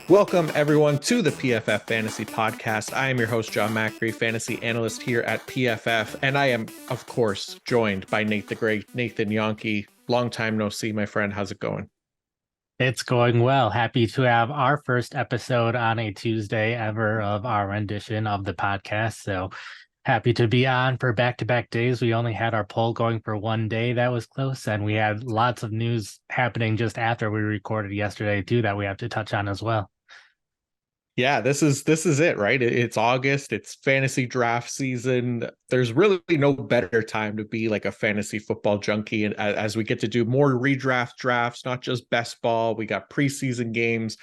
Welcome, everyone, to the PFF Fantasy Podcast. I am your host, John Macri, fantasy analyst here at PFF, and I am, of course, joined by Nate the Great, Nathan Jahnke. Long time no see, my friend. How's it going? It's going well. Happy to have our first episode on a Tuesday ever of our rendition of the podcast. So happy to be on for back-to-back days. We only had our poll going for one day. That was close, and we had lots of news happening just after we recorded yesterday too that we have to touch on as well. Yeah, this is it, right? It's August. It's fantasy draft season. There's really no better time to be like a fantasy football junkie, and as we get to do more redraft drafts, not just best ball. We got preseason games,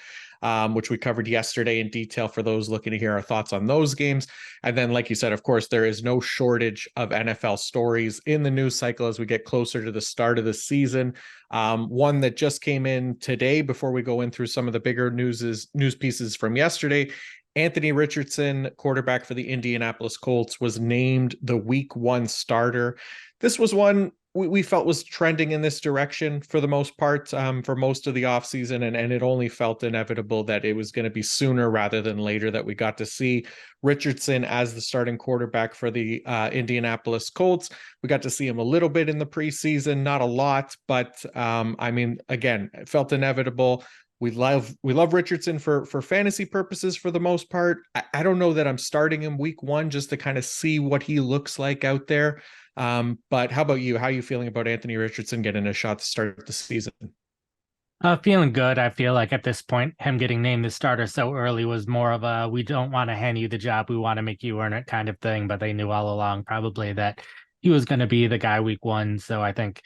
which we covered yesterday in detail for those looking to hear our thoughts on those games. And then, like you said, of course, there is no shortage of NFL stories in the news cycle as we get closer to the start of the season. One that just came in today before we go in through some of the bigger news pieces from yesterday. Anthony Richardson, quarterback for the Indianapolis Colts, was named the Week 1 starter. This was one we felt was trending in this direction for the most part for most of the offseason, and it only felt inevitable that it was going to be sooner rather than later that we got to see Richardson as the starting quarterback for the Indianapolis Colts. We got to see him a little bit in the preseason, not a lot, but I mean, again, it felt inevitable. We love Richardson for fantasy purposes for the most part. I don't know that I'm starting him Week 1 just to kind of see what he looks like out there. But how about you? How are you feeling about Anthony Richardson getting a shot to start the season? Feeling good. I feel like at this point, him getting named the starter so early was more of a, we don't want to hand you the job, we want to make you earn it kind of thing. But they knew all along probably that he was going to be the guy Week 1. So I think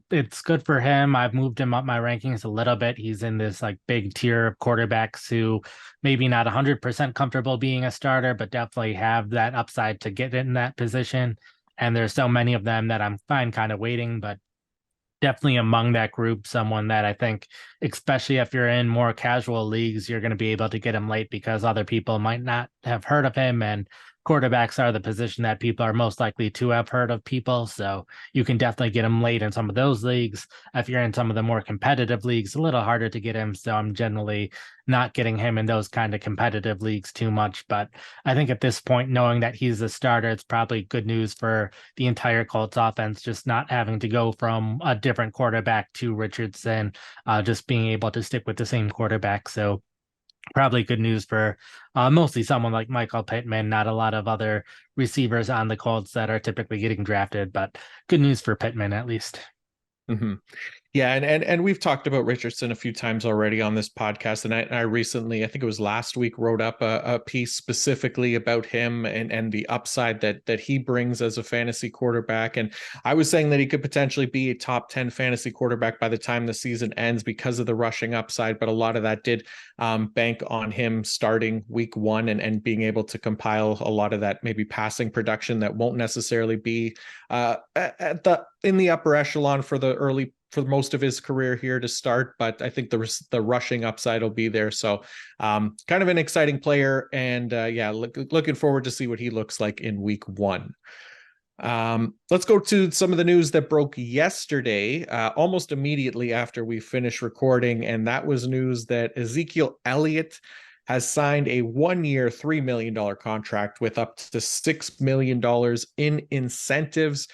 it's good for him. I've moved him up my rankings a little bit. He's in this like big tier of quarterbacks who maybe not 100% comfortable being a starter, but definitely have that upside to get in that position. And there's so many of them that I'm fine kind of waiting, but definitely among that group, someone that I think, especially if you're in more casual leagues, you're going to be able to get him late because other people might not have heard of him. And quarterbacks are the position that people are most likely to have heard of people. So you can definitely get him late in some of those leagues. If you're in some of the more competitive leagues, a little harder to get him. So I'm generally not getting him in those kind of competitive leagues too much. But I think at this point, knowing that he's a starter, it's probably good news for the entire Colts offense, just not having to go from a different quarterback to Richardson, just being able to stick with the same quarterback. So probably good news for mostly someone like Michael Pittman, not a lot of other receivers on the Colts that are typically getting drafted, but good news for Pittman at least. Mm-hmm. Yeah, and we've talked about Richardson a few times already on this podcast, and I recently, I think it was last week, wrote up a piece specifically about him and the upside that he brings as a fantasy quarterback. And I was saying that he could potentially be a top 10 fantasy quarterback by the time the season ends because of the rushing upside, but a lot of that did bank on him starting Week 1 and being able to compile a lot of that maybe passing production that won't necessarily be in the upper echelon for most of his career here to start, but I think the rushing upside will be there. So kind of an exciting player, and looking forward to see what he looks like in Week 1. Let's go to some of the news that broke yesterday, almost immediately after we finished recording, and that was news that Ezekiel Elliott has signed a 1-year, $3 million contract with up to $6 million in incentives.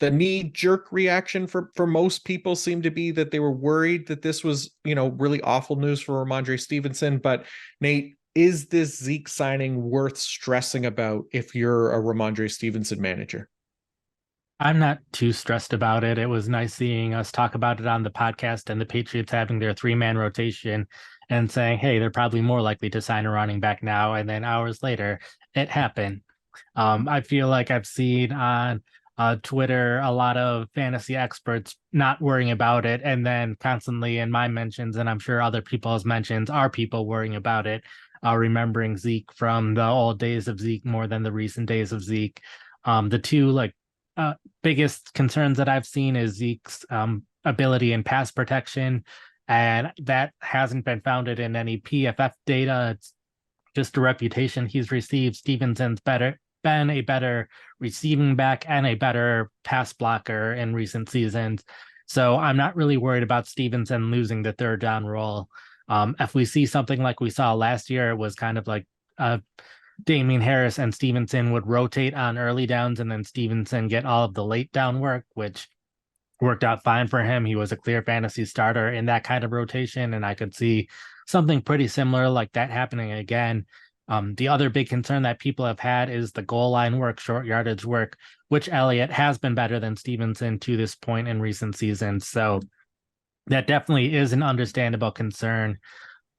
The knee-jerk reaction for most people seemed to be that they were worried that this was, really awful news for Ramondre Stevenson. But Nate, is this Zeke signing worth stressing about if you're a Ramondre Stevenson manager? I'm not too stressed about it. It was nice seeing us talk about it on the podcast and the Patriots having their 3-man rotation and saying, hey, they're probably more likely to sign a running back now. And then hours later, it happened. I feel like I've seen on Twitter a lot of fantasy experts not worrying about it, and then constantly in my mentions, and I'm sure other people's mentions, are people worrying about it, remembering Zeke from the old days of Zeke more than the recent days of Zeke. The two biggest concerns that I've seen is Zeke's ability in pass protection, and that hasn't been founded in any PFF data. It's just the reputation he's received. Stevenson's been a better receiving back and a better pass blocker in recent seasons. So I'm not really worried about Stevenson losing the third down role. If we see something like we saw last year, it was kind of like Damien Harris and Stevenson would rotate on early downs, and then Stevenson get all of the late down work, which worked out fine for him. He was a clear fantasy starter in that kind of rotation, and I could see something pretty similar like that happening again. The other big concern that people have had is the goal line work, short yardage work, which Elliott has been better than Stevenson to this point in recent seasons. So that definitely is an understandable concern.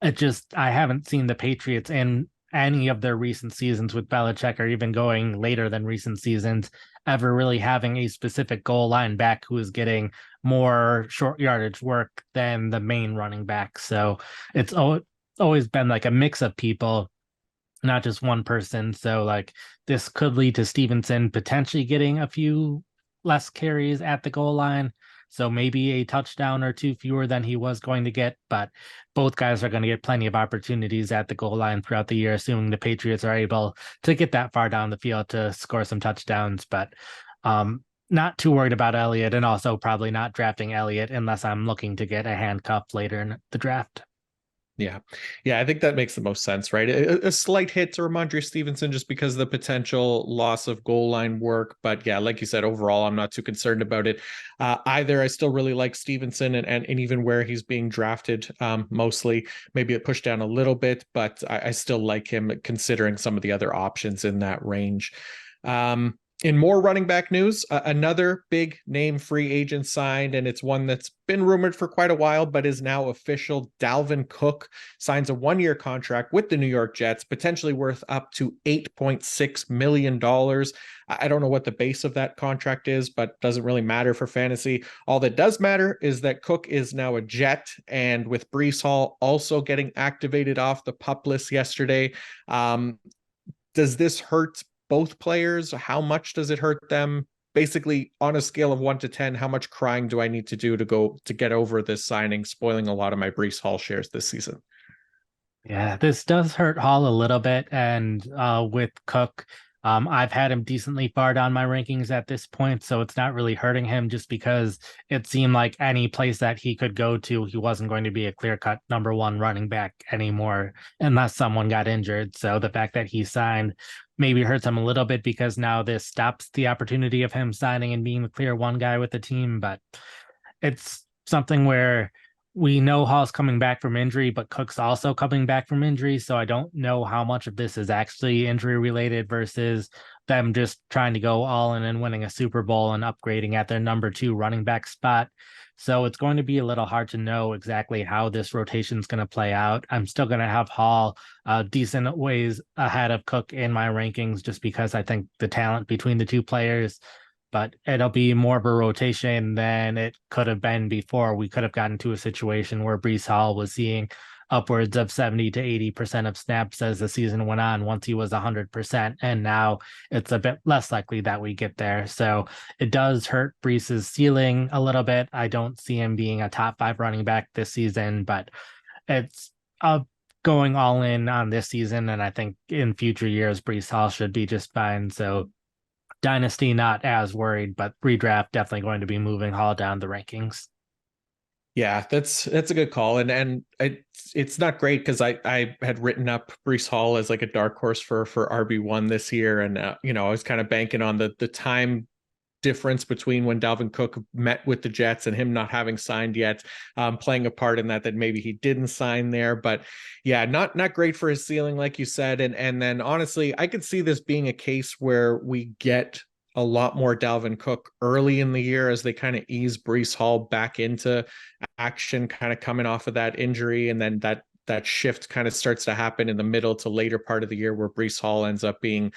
I haven't seen the Patriots in any of their recent seasons with Belichick, or even going later than recent seasons, ever really having a specific goal line back who is getting more short yardage work than the main running back. So it's always been like a mix of people, not just one person. So like this could lead to Stevenson potentially getting a few less carries at the goal line. So maybe a touchdown or two fewer than he was going to get, but both guys are going to get plenty of opportunities at the goal line throughout the year, assuming the Patriots are able to get that far down the field to score some touchdowns. But not too worried about Elliott, and also probably not drafting Elliott unless I'm looking to get a handcuff later in the draft. Yeah. Yeah, I think that makes the most sense, right? A slight hit to Ramondre Stevenson just because of the potential loss of goal line work. But yeah, like you said, overall, I'm not too concerned about it either. I still really like Stevenson and even where he's being drafted mostly. Maybe it pushed down a little bit, but I still like him considering some of the other options in that range. In more running back news, another big name free agent signed, and it's one that's been rumored for quite a while, but is now official. Dalvin Cook signs a one-year contract with the New York Jets, potentially worth up to $8.6 million. I don't know what the base of that contract is, but doesn't really matter for fantasy. All that does matter is that Cook is now a Jet, and with Breece Hall also getting activated off the PUP list yesterday, does this hurt both players? How much does it hurt them? Basically, on a scale of 1 to 10, how much crying do I need to do to get over this signing, spoiling a lot of my Breece Hall shares this season? Yeah, this does hurt Hall a little bit. And with Cook, I've had him decently far down my rankings at this point, so it's not really hurting him, just because it seemed like any place that he could go to, he wasn't going to be a clear-cut number one running back anymore unless someone got injured. So the fact that he signed maybe hurts him a little bit, because now this stops the opportunity of him signing and being the clear one guy with the team. But it's something where we know Hall's coming back from injury, but Cook's also coming back from injury. So I don't know how much of this is actually injury related versus them just trying to go all in and winning a Super Bowl and upgrading at their number 2 running back spot. So it's going to be a little hard to know exactly how this rotation is going to play out. I'm still going to have Hall decent ways ahead of Cook in my rankings, just because I think the talent between the two players, but it'll be more of a rotation than it could have been before. We could have gotten to a situation where Breece Hall was seeing upwards of 70 to 80% of snaps as the season went on once he was 100%. And now it's a bit less likely that we get there. So it does hurt Breece's ceiling a little bit. I don't see him being a top 5 running back this season, but it's going all in on this season. And I think in future years, Breece Hall should be just fine. So Dynasty, not as worried, but redraft definitely going to be moving Hall down the rankings. Yeah, that's a good call, and it's not great because I had written up Breece Hall as like a dark horse for RB1 this year, and I was kind of banking on the time difference between when Dalvin Cook met with the Jets and him not having signed yet, playing a part in that maybe he didn't sign there. But yeah, not great for his ceiling, like you said. And then honestly, I could see this being a case where we get a lot more Dalvin Cook early in the year as they kind of ease Breece Hall back into action, kind of coming off of that injury. And then that shift kind of starts to happen in the middle to later part of the year, where Breece Hall ends up being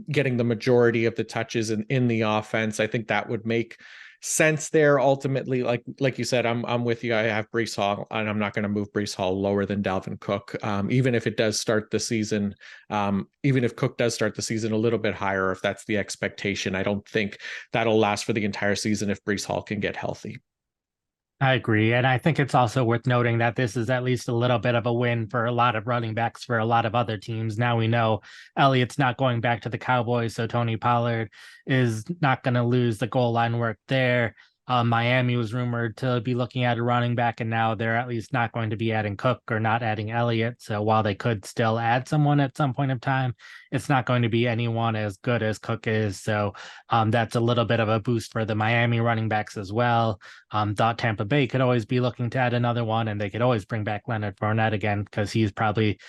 getting the majority of the touches in the offense. I think that would make sense there. Ultimately, like you said, I'm with you. I have Breece Hall, and I'm not going to move Breece Hall lower than Dalvin Cook, even if it does start the season. Even if Cook does start the season a little bit higher, if that's the expectation, I don't think that'll last for the entire season if Breece Hall can get healthy. I agree. And I think it's also worth noting that this is at least a little bit of a win for a lot of running backs for a lot of other teams. Now we know Elliott's not going back to the Cowboys, so Tony Pollard is not going to lose the goal line work there. Miami was rumored to be looking at a running back, and now they're at least not going to be adding Cook or not adding Elliott. So while they could still add someone at some point of time, it's not going to be anyone as good as Cook is. So that's a little bit of a boost for the Miami running backs as well. Thought Tampa Bay could always be looking to add another one, and they could always bring back Leonard Fournette again because he's probably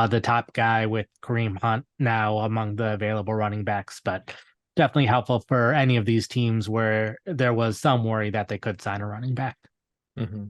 the top guy with Kareem Hunt now among the available running backs. But definitely helpful for any of these teams where there was some worry that they could sign a running back. Mm-hmm.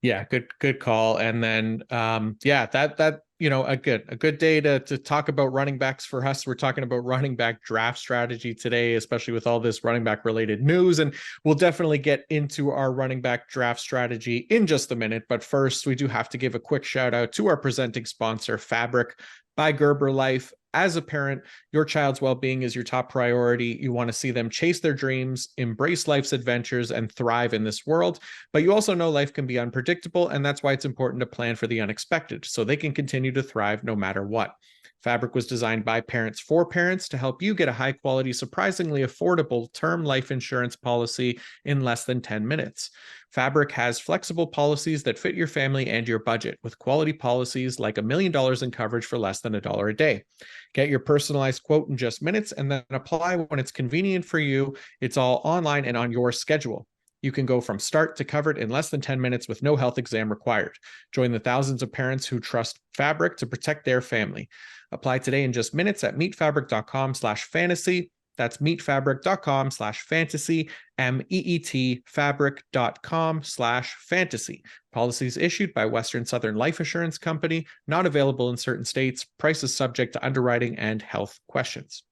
Yeah, good call. And then that a good day to talk about running backs for us. We're talking about running back draft strategy today, especially with all this running back related news. And we'll definitely get into our running back draft strategy in just a minute. But first, we do have to give a quick shout out to our presenting sponsor, Fabric by Gerber Life. As a parent, your child's well-being is your top priority. You want to see them chase their dreams, embrace life's adventures, and thrive in this world. But you also know life can be unpredictable, and that's why it's important to plan for the unexpected so they can continue to thrive no matter what. Fabric was designed by parents for parents to help you get a high-quality, surprisingly affordable term life insurance policy in less than 10 minutes. Fabric has flexible policies that fit your family and your budget, with quality policies like $1 million in coverage for less than $1 a day. Get your personalized quote in just minutes and then apply when it's convenient for you. It's all online and on your schedule. You can go from start to covered in less than 10 minutes with no health exam required. Join the thousands of parents who trust Fabric to protect their family. Apply today in just minutes at meetfabric.com/fantasy. That's meetfabric.com/fantasy, MEET fabric.com/fantasy. Policies issued by Western Southern Life Assurance Company, not available in certain states. Prices subject to underwriting and health questions.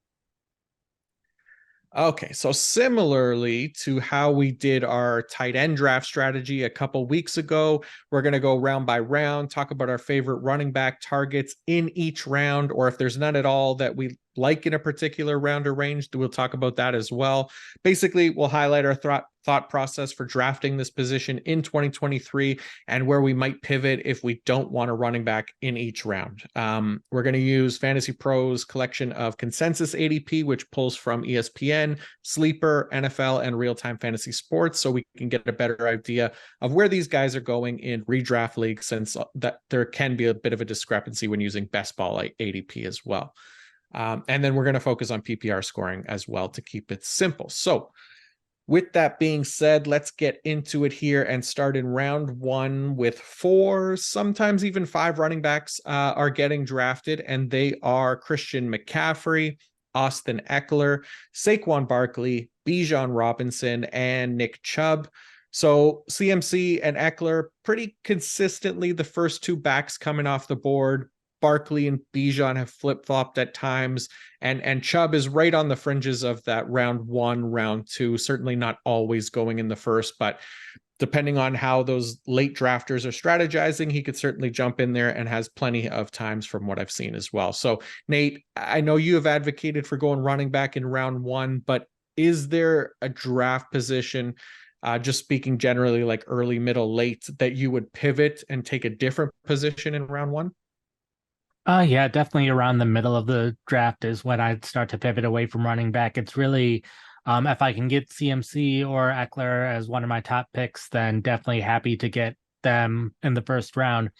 Okay, so similarly to how we did our tight end draft strategy a couple weeks ago, we're going to go round by round, talk about our favorite running back targets in each round, or if there's none at all that we like in a particular round or range, we'll talk about that as well. Basically, we'll highlight our thought process for drafting this position in 2023 and where we might pivot if we don't want a running back in each round. We're going to use Fantasy Pros collection of consensus ADP, which pulls from ESPN, Sleeper, NFL, and Real-Time Fantasy Sports, so we can get a better idea of where these guys are going in redraft leagues, since that there can be a bit of a discrepancy when using best ball ADP as well. And then we're going to focus on PPR scoring as well to keep it simple. So with that being said, let's get into it here and start in round one with 4, sometimes even 5 running backs are getting drafted, and they are Christian McCaffrey, Austin Eckler, Saquon Barkley, Bijan Robinson, and Nick Chubb. So CMC and Eckler pretty consistently the first 2 backs coming off the board. Barkley and Bijan have flip-flopped at times, and Chubb is right on the fringes of that round 1, round 2, certainly not always going in the first, but depending on how those late drafters are strategizing, he could certainly jump in there and has plenty of times from what I've seen as well. So Nate, I know you have advocated for going running back in round 1, but is there a draft position, just speaking generally like early, middle, late, that you would pivot and take a different position in round 1? Yeah, definitely around the middle of the draft is when I'd start to pivot away from running back. It's really, if I can get CMC or Eckler as one of my top picks, then definitely happy to get them in the first round,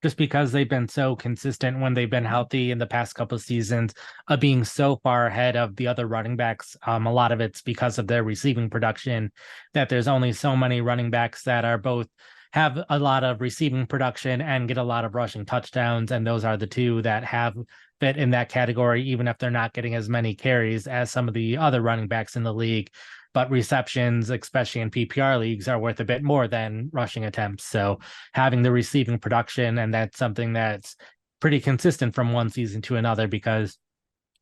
just because they've been so consistent when they've been healthy in the past couple of seasons, being so far ahead of the other running backs. A lot of it's because of their receiving production, that there's only so many running backs that are both have a lot of receiving production and get a lot of rushing touchdowns. And those are the 2 that have fit in that category, even if they're not getting as many carries as some of the other running backs in the league. But receptions, especially in PPR leagues, are worth a bit more than rushing attempts. So having the receiving production, and that's something that's pretty consistent from one season to another, because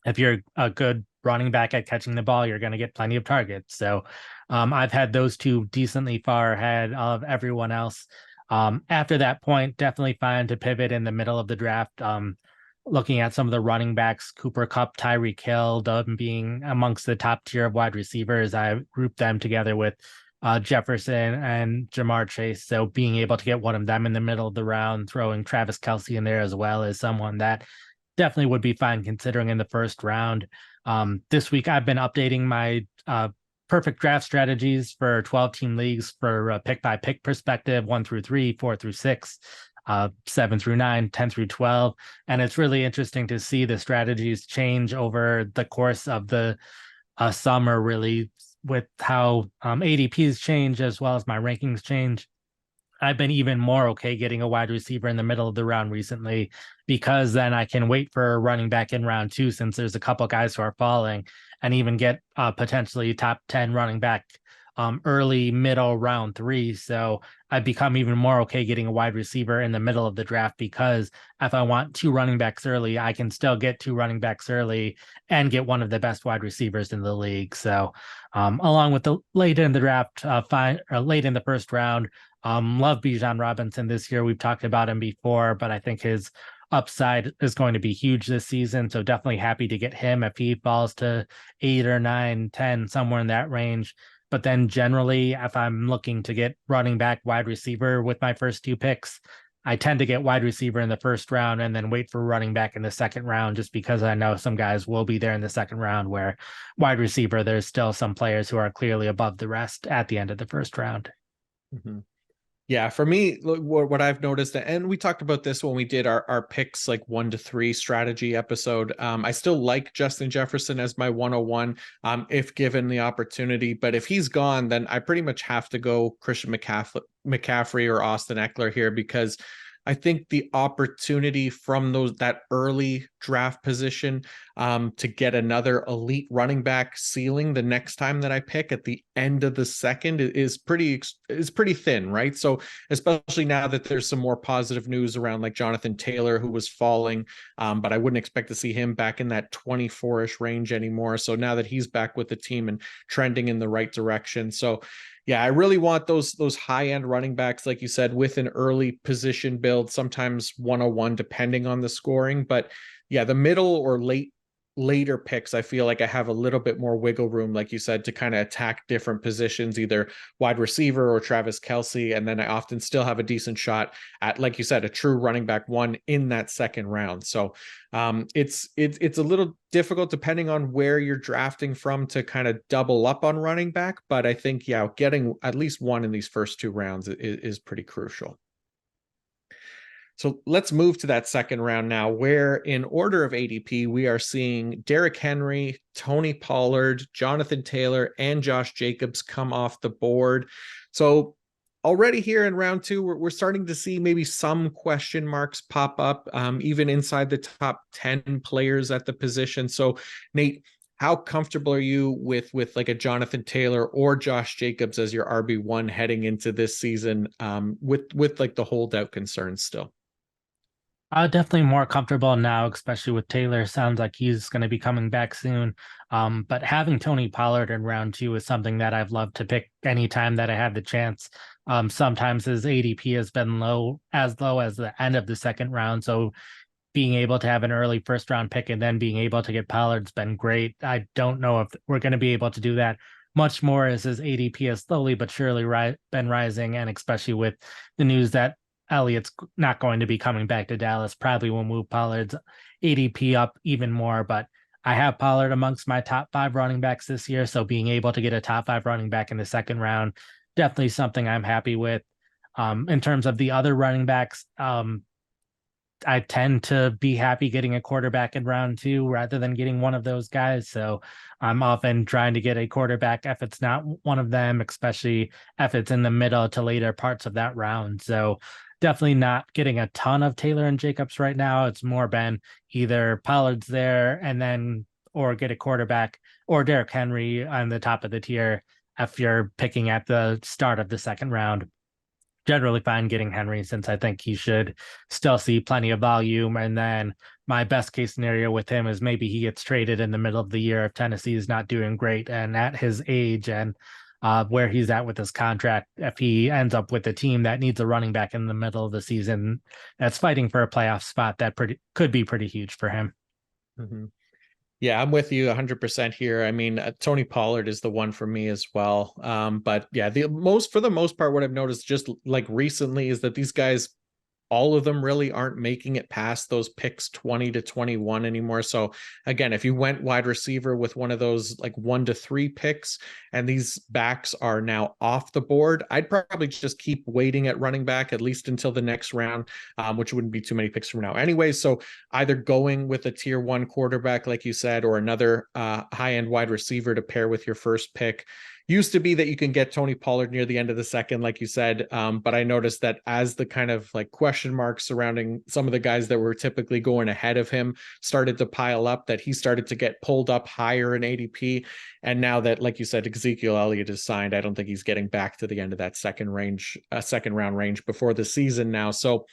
if you're a good running back at catching the ball, you're going to get plenty of targets. So I've had those 2 decently far ahead of everyone else. After that point, definitely fine to pivot in the middle of the draft. Looking at some of the running backs, Cooper Kupp, Tyreek Hill, them being amongst the top tier of wide receivers, I grouped them together with Jefferson and Jamar Chase. So being able to get one of them in the middle of the round, throwing Travis Kelce in there as well, is someone that definitely would be fine considering in the first round. This week, I've been updating my perfect draft strategies for 12-team leagues for a pick-by-pick perspective, 1 through 3, 4 through 6, 7 through 9, 10 through 12. And it's really interesting to see the strategies change over the course of the summer, really, with how ADPs change as well as my rankings change. I've been even more okay getting a wide receiver in the middle of the round recently, because then I can wait for a running back in round 2, since there's a couple guys who are falling, and even get potentially top 10 running back early, middle round 3. So I've become even more okay getting a wide receiver in the middle of the draft, because if I want 2 running backs early, I can still get 2 running backs early and get one of the best wide receivers in the league. So along with the late in the draft, late in the first round, love Bijan Robinson this year. We've talked about him before, but I think his upside is going to be huge this season. So definitely happy to get him if he falls to 8 or 9, 10, somewhere in that range. But then generally, if I'm looking to get running back, wide receiver with my first 2 picks, I tend to get wide receiver in the first round and then wait for running back in the second round, just because I know some guys will be there in the second round, where wide receiver, there's still some players who are clearly above the rest at the end of the first round. Mm-hmm. Yeah, for me, what I've noticed, and we talked about this when we did our picks, like 1 to 3 strategy episode. I still like Justin Jefferson as my 101, if given the opportunity. But if he's gone, then I pretty much have to go Christian McCaffrey or Austin Eckler here, because I think the opportunity from that early draft position to get another elite running back ceiling the next time that I pick at the end of the second is pretty thin, right? So especially now that there's some more positive news around, like Jonathan Taylor, who was falling, but I wouldn't expect to see him back in that 24-ish range anymore. So now that he's back with the team and trending in the right direction. So yeah, I really want those high-end running backs, like you said, with an early position build, sometimes 101, depending on the scoring. But yeah, the middle or later picks, I feel like I have a little bit more wiggle room, like you said, to kind of attack different positions, either wide receiver or Travis Kelce. And then I often still have a decent shot at, like you said, a true running back 1 in that second round. So it's a little difficult depending on where you're drafting from to kind of double up on running back. But I think, yeah, getting at least 1 in these first 2 rounds is pretty crucial. So let's move to that second round now, where in order of ADP, we are seeing Derrick Henry, Tony Pollard, Jonathan Taylor, and Josh Jacobs come off the board. So already here in round 2, we're starting to see maybe some question marks pop up, even inside the top 10 players at the position. So Nate, how comfortable are you with like a Jonathan Taylor or Josh Jacobs as your RB1 heading into this season, with like the holdout concerns still? Definitely more comfortable now, especially with Taylor. Sounds like he's going to be coming back soon. But having Tony Pollard in round 2 is something that I've loved to pick anytime that I had the chance. Sometimes his ADP has been low as the end of the second round. So being able to have an early first round pick and then being able to get Pollard's been great. I don't know if we're going to be able to do that much more, as his ADP has slowly but surely been rising. And especially with the news that Elliott's not going to be coming back to Dallas, probably will move Pollard's ADP up even more. But I have Pollard amongst my top 5 running backs this year. So being able to get a top 5 running back in the second round, definitely something I'm happy with. In terms of the other running backs, I tend to be happy getting a quarterback in round 2 rather than getting one of those guys. So I'm often trying to get a quarterback if it's not one of them, especially if it's in the middle to later parts of that round. So definitely not getting a ton of Taylor and Jacobs right now. It's more been either Pollard's there and then, or get a quarterback, or Derrick Henry on the top of the tier if you're picking at the start of the second round. Generally fine getting Henry, since I think he should still see plenty of volume. And then my best case scenario with him is maybe he gets traded in the middle of the year if Tennessee is not doing great. And at his age and where he's at with his contract, if he ends up with a team that needs a running back in the middle of the season that's fighting for a playoff spot, that could be pretty huge for him. Mm-hmm. Yeah, I'm with you 100% here. I mean, Tony Pollard is the one for me as well. But yeah, for the most part, what I've noticed just like recently is that these guys, all of them really aren't making it past those picks 20 to 21 anymore. So again, if you went wide receiver with one of those like 1 to 3 picks and these backs are now off the board, I'd probably just keep waiting at running back at least until the next round, which wouldn't be too many picks from now anyway. So either going with a tier 1 quarterback, like you said, or another high end wide receiver to pair with your first pick. Used to be that you can get Tony Pollard near the end of the second, like you said. But I noticed that as the kind of like question marks surrounding some of the guys that were typically going ahead of him started to pile up, that he started to get pulled up higher in ADP. And now that, like you said, Ezekiel Elliott is signed, I don't think he's getting back to the end of that second round range before the season now. So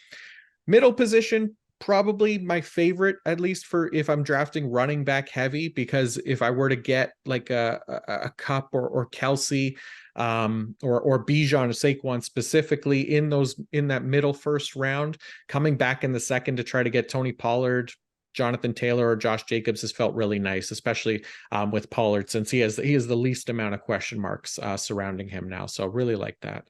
middle position, probably my favorite, at least for if I'm drafting running back heavy, because if I were to get like a Cup or Kelsey or Bijan or Saquon specifically in that middle first round, coming back in the second to try to get Tony Pollard, Jonathan Taylor, or Josh Jacobs has felt really nice, especially with Pollard, since he has the least amount of question marks surrounding him now. So really like that.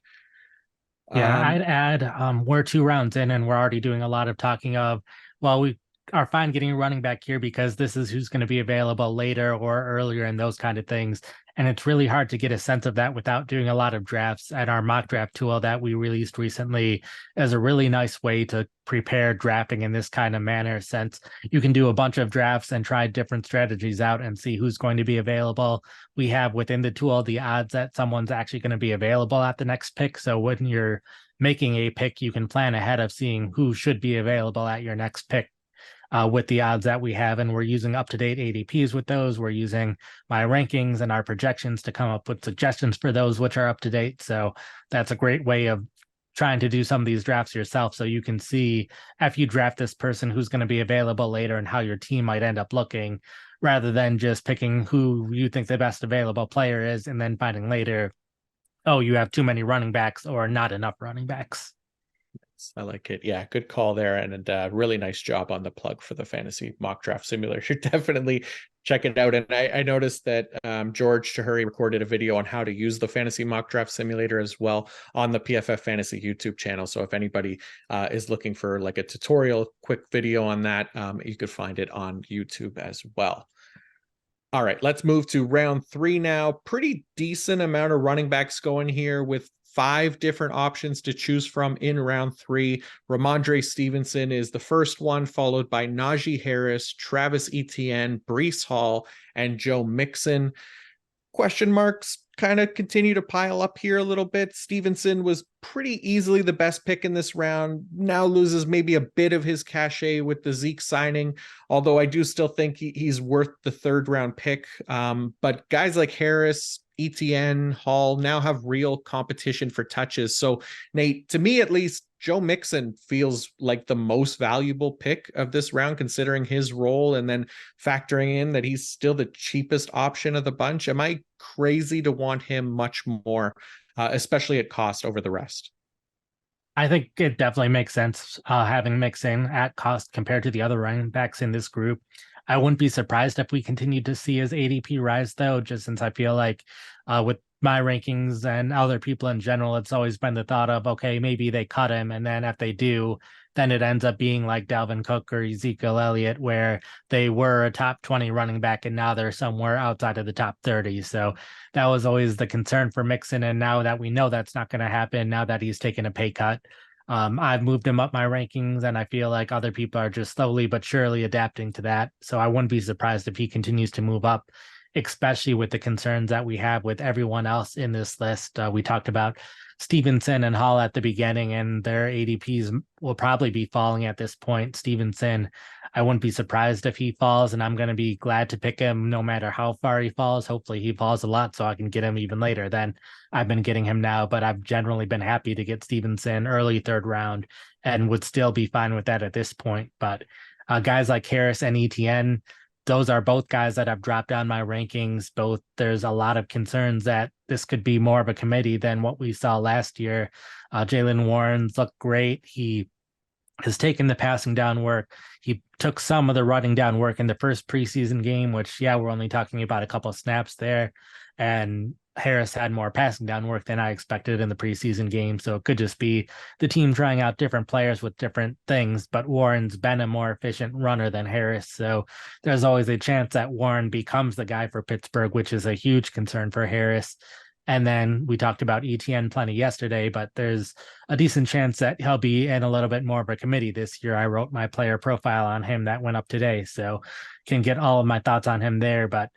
Yeah, I'd add we're 2 rounds in and we're already doing a lot of talking of, well, we are fine getting a running back here because this is who's going to be available later or earlier and those kind of things. And it's really hard to get a sense of that without doing a lot of drafts. And our mock draft tool that we released recently is a really nice way to prepare drafting in this kind of manner, since you can do a bunch of drafts and try different strategies out and see who's going to be available. We have within the tool the odds that someone's actually going to be available at the next pick. So when you're making a pick, you can plan ahead of seeing who should be available at your next pick. With the odds that we have, and we're using up-to-date ADPs with those. We're using my rankings and our projections to come up with suggestions for those which are up-to-date. So that's a great way of trying to do some of these drafts yourself, so you can see if you draft this person who's going to be available later and how your team might end up looking, rather than just picking who you think the best available player is and then finding later, oh, you have too many running backs or not enough running backs. I like it. Yeah, good call there. And really nice job on the plug for the fantasy mock draft simulator. Definitely check it out. And I noticed that George Chahuri recorded a video on how to use the fantasy mock draft simulator as well on the PFF Fantasy YouTube channel. So if anybody is looking for like a tutorial, quick video on that, you could find it on YouTube as well. All right, let's move to round 3 now. Pretty decent amount of running backs going here with 5 different options to choose from in round 3. Ramondre Stevenson is the first one, followed by Najee Harris, Travis Etienne, Breece Hall, and Joe Mixon. Question marks kind of continue to pile up here a little bit. Stevenson was pretty easily the best pick in this round. Now loses maybe a bit of his cachet with the Zeke signing, although I do still think he's worth the 3rd round pick. But guys like Harris, Etienne, Hall now have real competition for touches. So Nate, to me at least, Joe Mixon feels like the most valuable pick of this round, considering his role, and then factoring in that he's still the cheapest option of the bunch. Am I crazy to want him much more, especially at cost over the rest? I think it definitely makes sense having Mixon at cost compared to the other running backs in this group. I wouldn't be surprised if we continue to see his ADP rise, though, just since I feel like with my rankings and other people in general, it's always been the thought of, okay, maybe they cut him. And then if they do, then it ends up being like Dalvin Cook or Ezekiel Elliott, where they were a top 20 running back and now they're somewhere outside of the top 30. So that was always the concern for Mixon. And now that we know that's not going to happen, now that he's taken a pay cut, I've moved him up my rankings, and I feel like other people are just slowly but surely adapting to that. So I wouldn't be surprised if he continues to move up, especially with the concerns that we have with everyone else in this list. We talked about Stevenson and Hall at the beginning, and their ADPs will probably be falling at this point. Stevenson, I wouldn't be surprised if he falls, and I'm going to be glad to pick him no matter how far he falls. Hopefully he falls a lot so I can get him even later than I've been getting him now, but I've generally been happy to get Stevenson early 3rd round and would still be fine with that at this point. But guys like Harris and Etienne, those are both guys that have dropped down my rankings. Both, there's a lot of concerns that this could be more of a committee than what we saw last year. Jaylen Warren's looked great. He has taken the passing down work. He took some of the running down work in the first preseason game, which, yeah, we're only talking about a couple snaps there. And Harris had more passing down work than I expected in the preseason game. So it could just be the team trying out different players with different things. But Warren's been a more efficient runner than Harris. So there's always a chance that Warren becomes the guy for Pittsburgh, which is a huge concern for Harris. And then we talked about ETN plenty yesterday, but there's a decent chance that he'll be in a little bit more of a committee this year. I wrote my player profile on him that went up today, so can get all of my thoughts on him there. But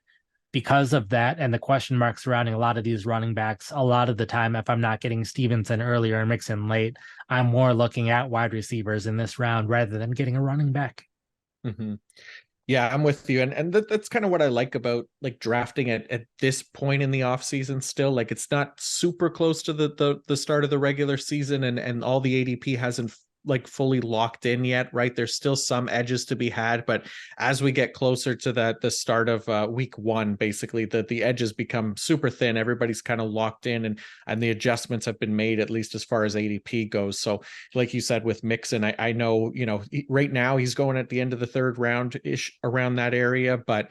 because of that and the question marks surrounding a lot of these running backs, a lot of the time, if I'm not getting Stevenson earlier and Mixon late, I'm more looking at wide receivers in this round rather than getting a running back. Mm-hmm. Yeah, I'm with you. And that's kind of what I like about like drafting at this point in the offseason still. Like it's not super close to the start of the regular season and all the ADP hasn't like fully locked in yet, right? There's still some edges to be had, but as we get closer to the start of week one, basically the edges become super thin. Everybody's kind of locked in and the adjustments have been made, at least as far as ADP goes. So like you said with Mixon, I know, right now he's going at the end of the third round ish around that area, but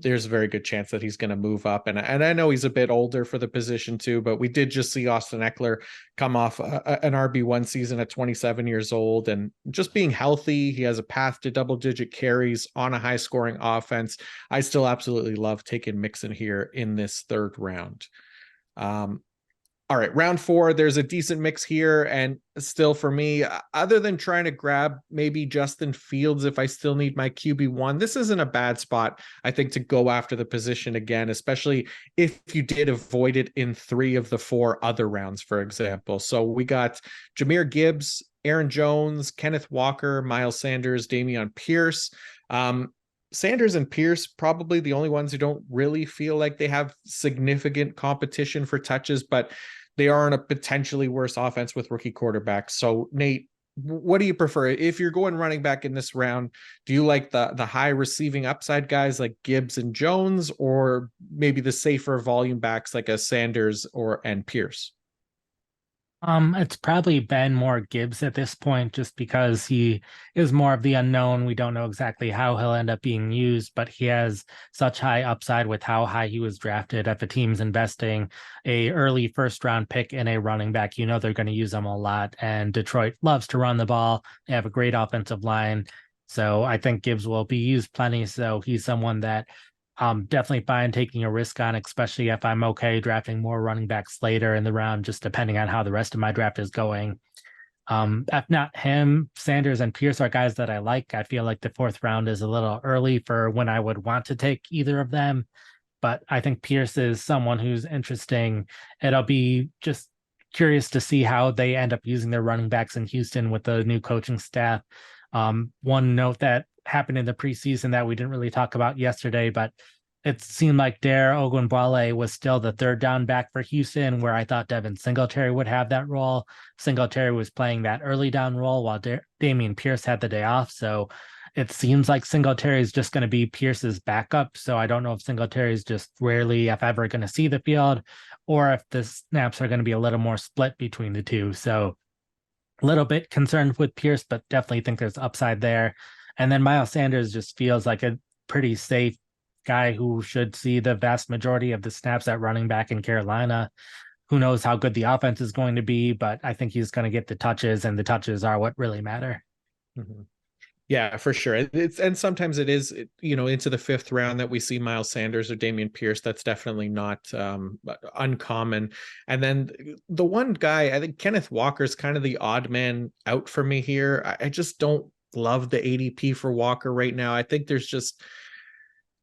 there's a very good chance that he's going to move up. And I know he's a bit older for the position too, but we did just see Austin Eckler come off an RB1 season at 27 years old and just being healthy. He has a path to double-digit carries on a high-scoring offense. I still absolutely love taking Mixon here in this third round. All right, round 4, there's a decent mix here. And still for me, other than trying to grab maybe Justin Fields, if I still need my QB1, this isn't a bad spot, I think, to go after the position again, especially if you did avoid it in 3 of the 4 other rounds, for example. So we got Jahmyr Gibbs, Aaron Jones, Kenneth Walker, Miles Sanders, Dameon Pierce. Sanders and Pierce, probably the only ones who don't really feel like they have significant competition for touches, but they are in a potentially worse offense with rookie quarterbacks. So Nate, what do you prefer? If you're going running back in this round, do you like the high receiving upside guys like Gibbs and Jones, or maybe the safer volume backs like a Sanders and Pierce? It's probably been more Gibbs at this point, just because he is more of the unknown. We don't know exactly how he'll end up being used, but he has such high upside with how high he was drafted. If a team's investing a early first round pick in a running back, they're going to use him a lot. And Detroit loves to run the ball. They have a great offensive line. So I think Gibbs will be used plenty. So he's someone that definitely fine taking a risk on, especially if I'm okay drafting more running backs later in the round, just depending on how the rest of my draft is going. If not him, Sanders and Pierce are guys that I like. I feel like the 4th round is a little early for when I would want to take either of them, but I think Pierce is someone who's interesting. It'll be just curious to see how they end up using their running backs in Houston with the new coaching staff. One note that happened in the preseason that we didn't really talk about yesterday, but it seemed like Dare Ogunbowale was still the 3rd down back for Houston, where I thought Devin Singletary would have that role. Singletary was playing that early down role while Dameon Pierce had the day off. So it seems like Singletary is just going to be Pierce's backup. So I don't know if Singletary is just rarely, if ever, going to see the field, or if the snaps are going to be a little more split between the two. So a little bit concerned with Pierce, but definitely think there's upside there. And then Miles Sanders just feels like a pretty safe guy who should see the vast majority of the snaps at running back in Carolina. Who knows how good the offense is going to be, but I think he's going to get the touches, and the touches are what really matter. Mm-hmm. Yeah, for sure. And sometimes it is, into the 5th round that we see Miles Sanders or Dameon Pierce. That's definitely not uncommon. And then the one guy, I think Kenneth Walker is kind of the odd man out for me here. I just don't love the ADP for Walker right now. I think there's just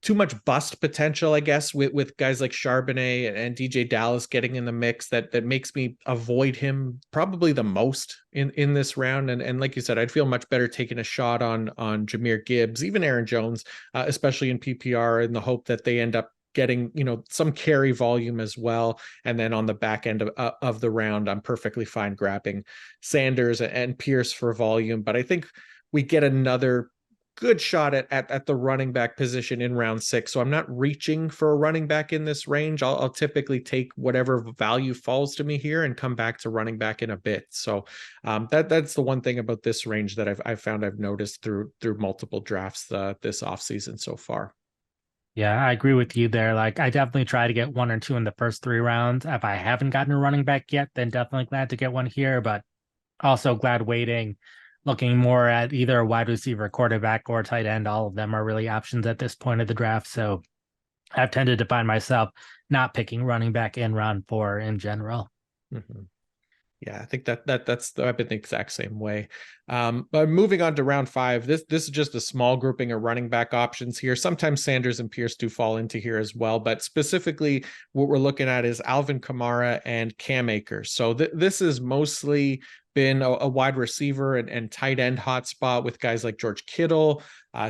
too much bust potential, I guess, with guys like Charbonnet and DJ Dallas getting in the mix that makes me avoid him probably the most in this round. And like you said, I'd feel much better taking a shot on Jahmyr Gibbs, even Aaron Jones, especially in PPR, in the hope that they end up getting, some carry volume as well. And then on the back end of the round, I'm perfectly fine grabbing Sanders and Pierce for volume. But I think we get another good shot at the running back position in round 6. So I'm not reaching for a running back in this range. I'll typically take whatever value falls to me here and come back to running back in a bit. So that's the one thing about this range that I've found I've noticed through multiple drafts this offseason so far. Yeah, I agree with you there. Like, I definitely try to get 1 or 2 in the first 3 rounds. If I haven't gotten a running back yet, then definitely glad to get one here, but also glad waiting, looking more at either a wide receiver, quarterback, or tight end. All of them are really options at this point of the draft. So I've tended to find myself not picking running back in round 4 in general. Mm-hmm. Yeah, I think that's I've been the exact same way. But moving on to round 5, this is just a small grouping of running back options here. Sometimes Sanders and Pierce do fall into here as well, but specifically what we're looking at is Alvin Kamara and Cam Akers. So this has mostly been a wide receiver and tight end hotspot with guys like George Kittle,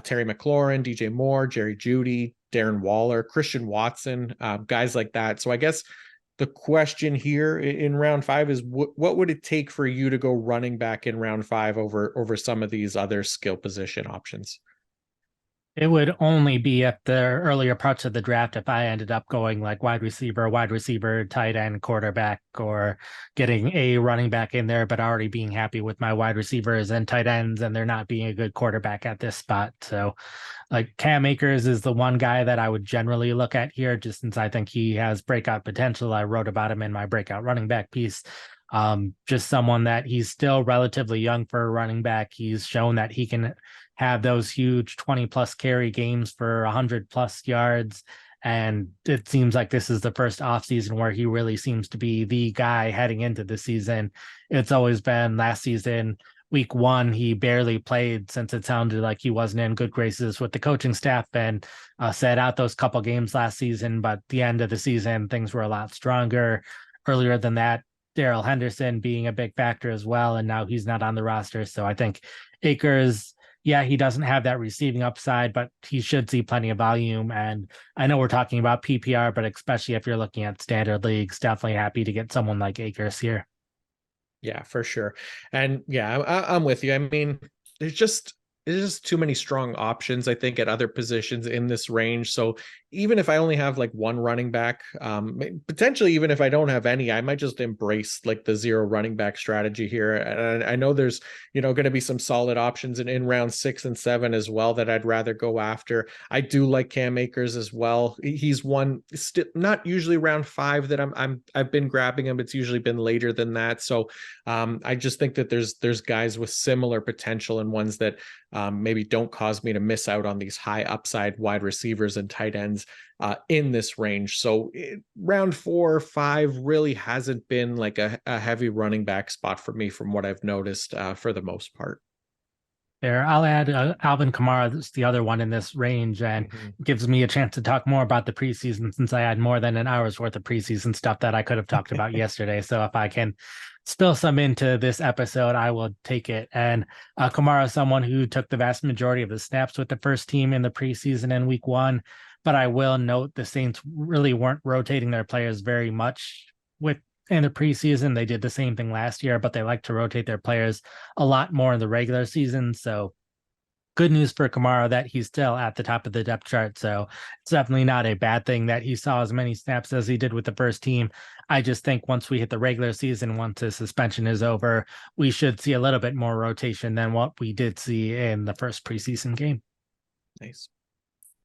Terry McLaurin, DJ Moore, Jerry Jeudy, Darren Waller, Christian Watson, guys like that. So I guess the question here in round 5 is what would it take for you to go running back in round 5 over some of these other skill position options? It would only be at the earlier parts of the draft if I ended up going like wide receiver, tight end, quarterback, or getting a running back in there, but already being happy with my wide receivers and tight ends, and they're not being a good quarterback at this spot. So, like, Cam Akers is the one guy that I would generally look at here, just since I think he has breakout potential. I wrote about him in my breakout running back piece. Just someone that he's still relatively young for a running back. He's shown that he can have those huge 20 plus carry games for 100 plus yards. And it seems like this is the first offseason where he really seems to be the guy heading into the season. It's always been last season, week 1, he barely played since it sounded like he wasn't in good graces with the coaching staff and sat out those couple games last season. But the end of the season, things were a lot stronger. Earlier than that, Darrell Henderson being a big factor as well. And now he's not on the roster. So I think Akers, yeah, he doesn't have that receiving upside, but he should see plenty of volume. And I know we're talking about PPR, but especially if you're looking at standard leagues, definitely happy to get someone like Akers here. Yeah, for sure. And yeah, I'm with you. I mean, there's just too many strong options, I think, at other positions in this range. So even if I only have like one running back, potentially even if I don't have any, I might just embrace like the 0 running back strategy here. And I know there's, going to be some solid options in round 6 and 7 as well that I'd rather go after. I do like Cam Akers as well. He's one not usually round 5 that I've been grabbing him. It's usually been later than that. So I just think that there's guys with similar potential and ones that maybe don't cause me to miss out on these high upside wide receivers and tight ends in this range. So round 4 or 5 really hasn't been like a heavy running back spot for me from what I've noticed for the most part. There, I'll add Alvin Kamara. That's the other one in this range, and gives me a chance to talk more about the preseason since I had more than an hour's worth of preseason stuff that I could have talked about yesterday. So if I can spill some into this episode, I will take it. And Kamara is someone who took the vast majority of the snaps with the first team in the preseason in week 1. But I will note the Saints really weren't rotating their players very much in the preseason. They did the same thing last year, but they like to rotate their players a lot more in the regular season. So good news for Kamara that he's still at the top of the depth chart. So it's definitely not a bad thing that he saw as many snaps as he did with the first team. I just think once we hit the regular season, once the suspension is over, we should see a little bit more rotation than what we did see in the first preseason game. Nice.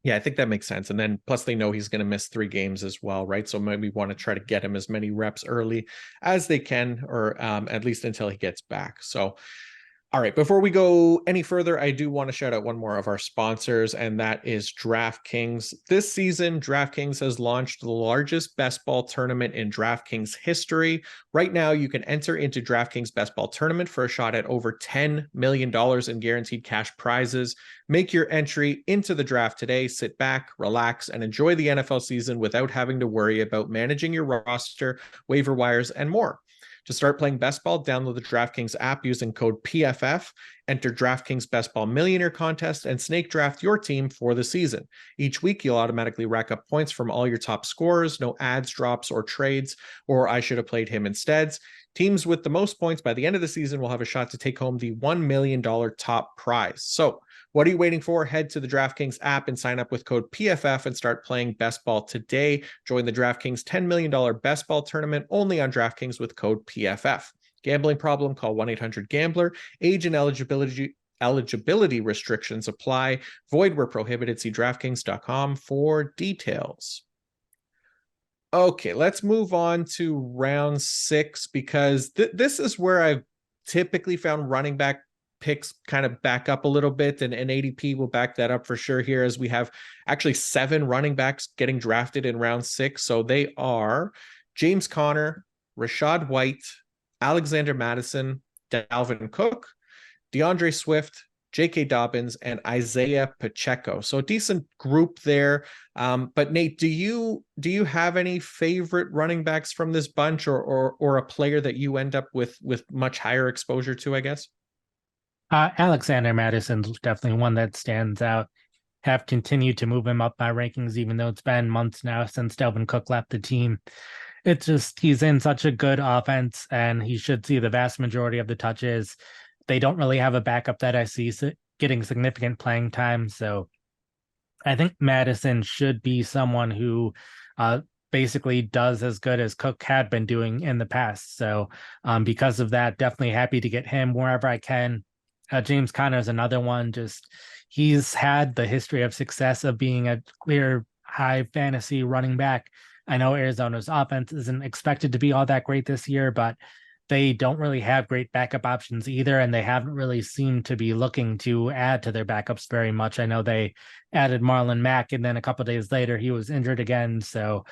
Yeah, I think that makes sense. And then plus they know he's going to miss 3 games as well, right? So maybe want to try to get him as many reps early as they can, or at least until he gets back. So, all right, before we go any further, I do want to shout out one more of our sponsors, and that is DraftKings. This season, DraftKings has launched the largest best ball tournament in DraftKings history. Right now, you can enter into DraftKings Best Ball Tournament for a shot at over $10 million in guaranteed cash prizes. Make your entry into the draft today. Sit back, relax, and enjoy the NFL season without having to worry about managing your roster, waiver wires, and more. To start playing best ball, download the DraftKings app using code PFF, enter DraftKings Best Ball Millionaire Contest, and snake draft your team for the season. Each week, you'll automatically rack up points from all your top scorers, no ads, drops, or trades, or I should have played him instead. Teams with the most points by the end of the season will have a shot to take home the $1 million top prize. So What are you waiting for? Head to the DraftKings app and sign up with code PFF and start playing best ball today. Join the DraftKings $10 million best ball tournament only on DraftKings with code PFF. Gambling problem? Call 1-800-GAMBLER. Age and eligibility restrictions apply. Void where prohibited. See DraftKings.com for details. Okay, let's move on to round 6 because this is where I've typically found running back picks kind of back up a little bit, and ADP will back that up for sure here, as we have actually 7 running backs getting drafted in round 6. So they are James Conner, Rachaad White, Alexander Mattison, Dalvin Cook, DeAndre Swift, J.K. Dobbins, and Isaiah Pacheco. So a decent group there. But Nate, do you have any favorite running backs from this bunch, or a player that you end up with much higher exposure to, I guess? Alexander Madison's definitely one that stands out. Have continued to move him up my rankings, even though it's been months now since Dalvin Cook left the team. It's just, he's in such a good offense, and he should see the vast majority of the touches. They don't really have a backup that I see getting significant playing time. So I think Madison should be someone who basically does as good as Cook had been doing in the past. So because of that, definitely happy to get him wherever I can. James Conner is another one. Just, he's had the history of success of being a clear high fantasy running back. I know Arizona's offense isn't expected to be all that great this year, but they don't really have great backup options either, and they haven't really seemed to be looking to add to their backups very much. I know they added Marlon Mack, and then a couple of days later he was injured again. So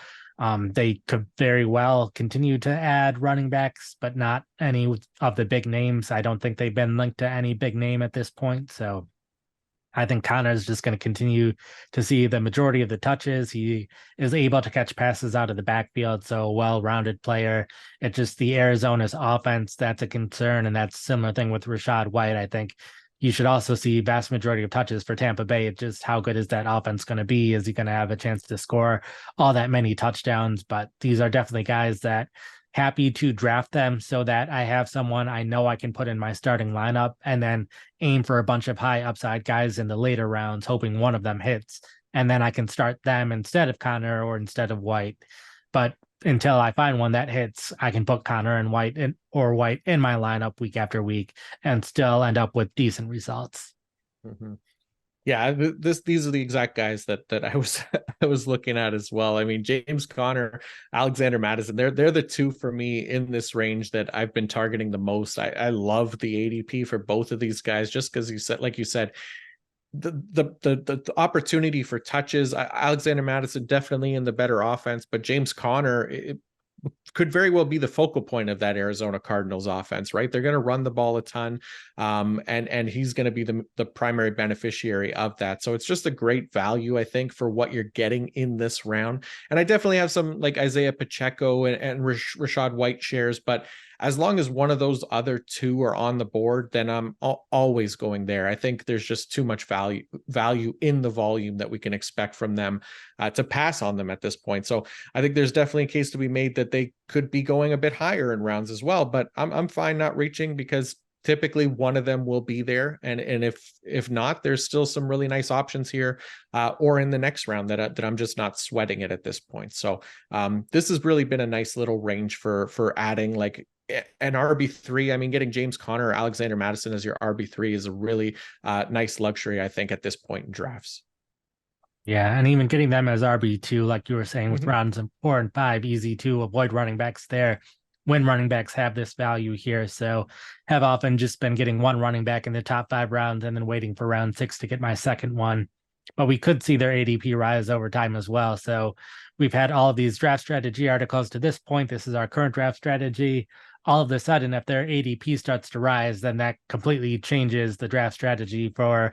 they could very well continue to add running backs, but not any of the big names. I don't think they've been linked to any big name at this point. So I think Conner is just going to continue to see the majority of the touches. He is able to catch passes out of the backfield, so a well-rounded player. It's just the Arizona's offense that's a concern, and that's a similar thing with Rachaad White. I think you should also see vast majority of touches for Tampa Bay. It's just, how good is that offense going to be? Is he going to have a chance to score all that many touchdowns? But these are definitely guys that happy to draft them so that I have someone I know I can put in my starting lineup, and then aim for a bunch of high upside guys in the later rounds, hoping one of them hits. And then I can start them instead of Conner or instead of White. But until I find one that hits, I can put Conner and White or White in my lineup week after week and still end up with decent results. Mm-hmm. Yeah, these are the exact guys that I was looking at as well. I mean, James Conner, Alexander Mattison, they're the two for me in this range that I've been targeting the most. I love the ADP for both of these guys, just because you said, the opportunity for touches. Alexander Mattison definitely in the better offense, but James Conner, it could very well be the focal point of that Arizona Cardinals offense, right? They're going to run the ball a ton, and he's going to be the primary beneficiary of that. So it's just a great value, I think, for what you're getting in this round. And I definitely have some like Isaiah Pacheco and Rachaad White shares, but as long as one of those other two are on the board, then I'm always going there. I think there's just too much value in the volume that we can expect from them to pass on them at this point. So I think there's definitely a case to be made that they could be going a bit higher in rounds as well, but I'm fine not reaching, because typically one of them will be there. And if not, there's still some really nice options here or in the next round that I'm just not sweating it at this point. So this has really been a nice little range for adding like an RB3. I mean, getting James Conner or Alexander Mattison as your RB3 is a really nice luxury, I think, at this point in drafts. Yeah, and even getting them as RB2, like you were saying, with rounds 4 and 5, easy to avoid running backs there when running backs have this value here. So have often just been getting one running back in the top 5 rounds and then waiting for round 6 to get my second one. But we could see their ADP rise over time as well. So we've had all of these draft strategy articles to this point. This is our current draft strategy. All of a sudden, if their ADP starts to rise, then that completely changes the draft strategy for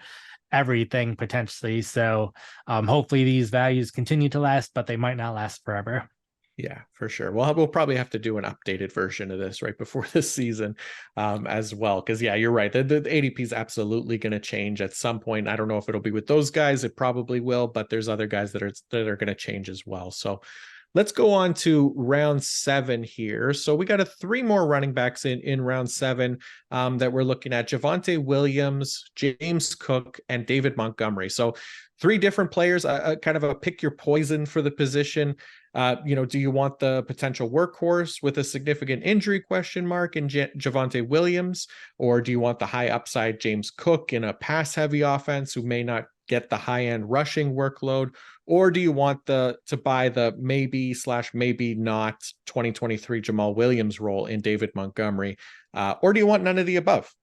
everything potentially. So hopefully these values continue to last, but they might not last forever. Yeah, for sure. Well, we'll probably have to do an updated version of this right before this season as well. Because, yeah, you're right. The ADP is absolutely going to change at some point. I don't know if it'll be with those guys. It probably will, but there's other guys that are going to change as well. So Let's go on to round 7 here. So we got 3 more running backs in round 7 that we're looking at: Javonte Williams, James Cook, and David Montgomery. So 3 different players, kind of a pick your poison for the position. Do you want the potential workhorse with a significant injury question mark in Javonte Williams, or do you want the high upside James Cook in a pass heavy offense who may not get the high end rushing workload? Or do you want to buy the maybe not 2023 Jamal Williams role in David Montgomery? Or do you want none of the above?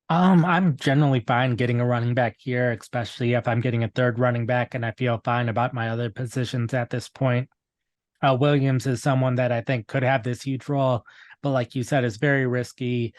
I'm generally fine getting a running back here, especially if I'm getting a third running back and I feel fine about my other positions at this point. Williams is someone that I think could have this huge role, but like you said, is very risky.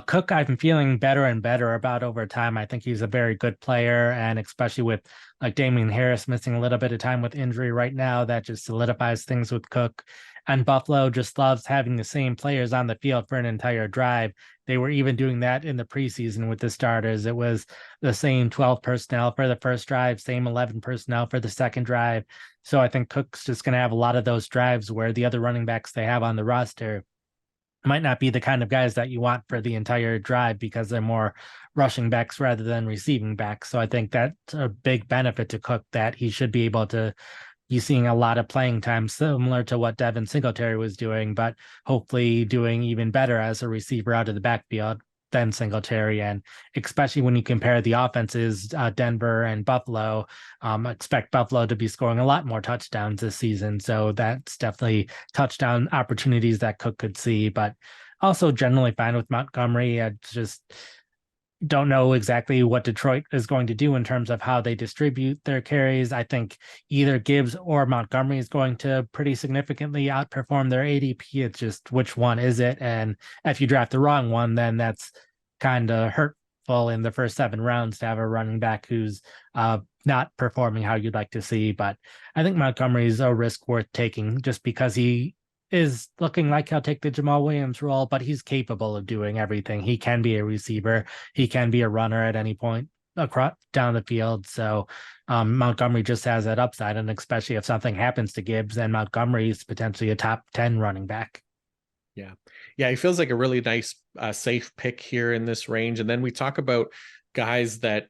Cook, I've been feeling better and better about over time. I think he's a very good player, and especially with like Damian Harris missing a little bit of time with injury right now, that just solidifies things with Cook. And Buffalo just loves having the same players on the field for an entire drive. They were even doing that in the preseason with the starters. It was the same 12 personnel for the first drive, same 11 personnel for the second drive. So I think Cook's just going to have a lot of those drives where the other running backs they have on the roster might not be the kind of guys that you want for the entire drive because they're more rushing backs rather than receiving backs. So I think that's a big benefit to Cook, that he should be able to be seeing a lot of playing time, similar to what Devin Singletary was doing, but hopefully doing even better as a receiver out of the backfield than Singletary. And especially when you compare the offenses, Denver and Buffalo, expect Buffalo to be scoring a lot more touchdowns this season. So that's definitely touchdown opportunities that Cook could see, but also generally fine with Montgomery. I just don't know exactly what Detroit is going to do in terms of how they distribute their carries. I think either Gibbs or Montgomery is going to pretty significantly outperform their ADP. It's just which one is it? And if you draft the wrong one, then that's kind of hurtful in the first 7 rounds to have a running back who's not performing how you'd like to see. But I think Montgomery is a risk worth taking just because he is looking like he'll take the Jamal Williams role, but he's capable of doing everything. He can be a receiver. He can be a runner at any point across down the field. So Montgomery just has that upside, and especially if something happens to Gibbs, then Montgomery is potentially a top 10 running back. Yeah, he feels like a really nice, safe pick here in this range. And then we talk about guys that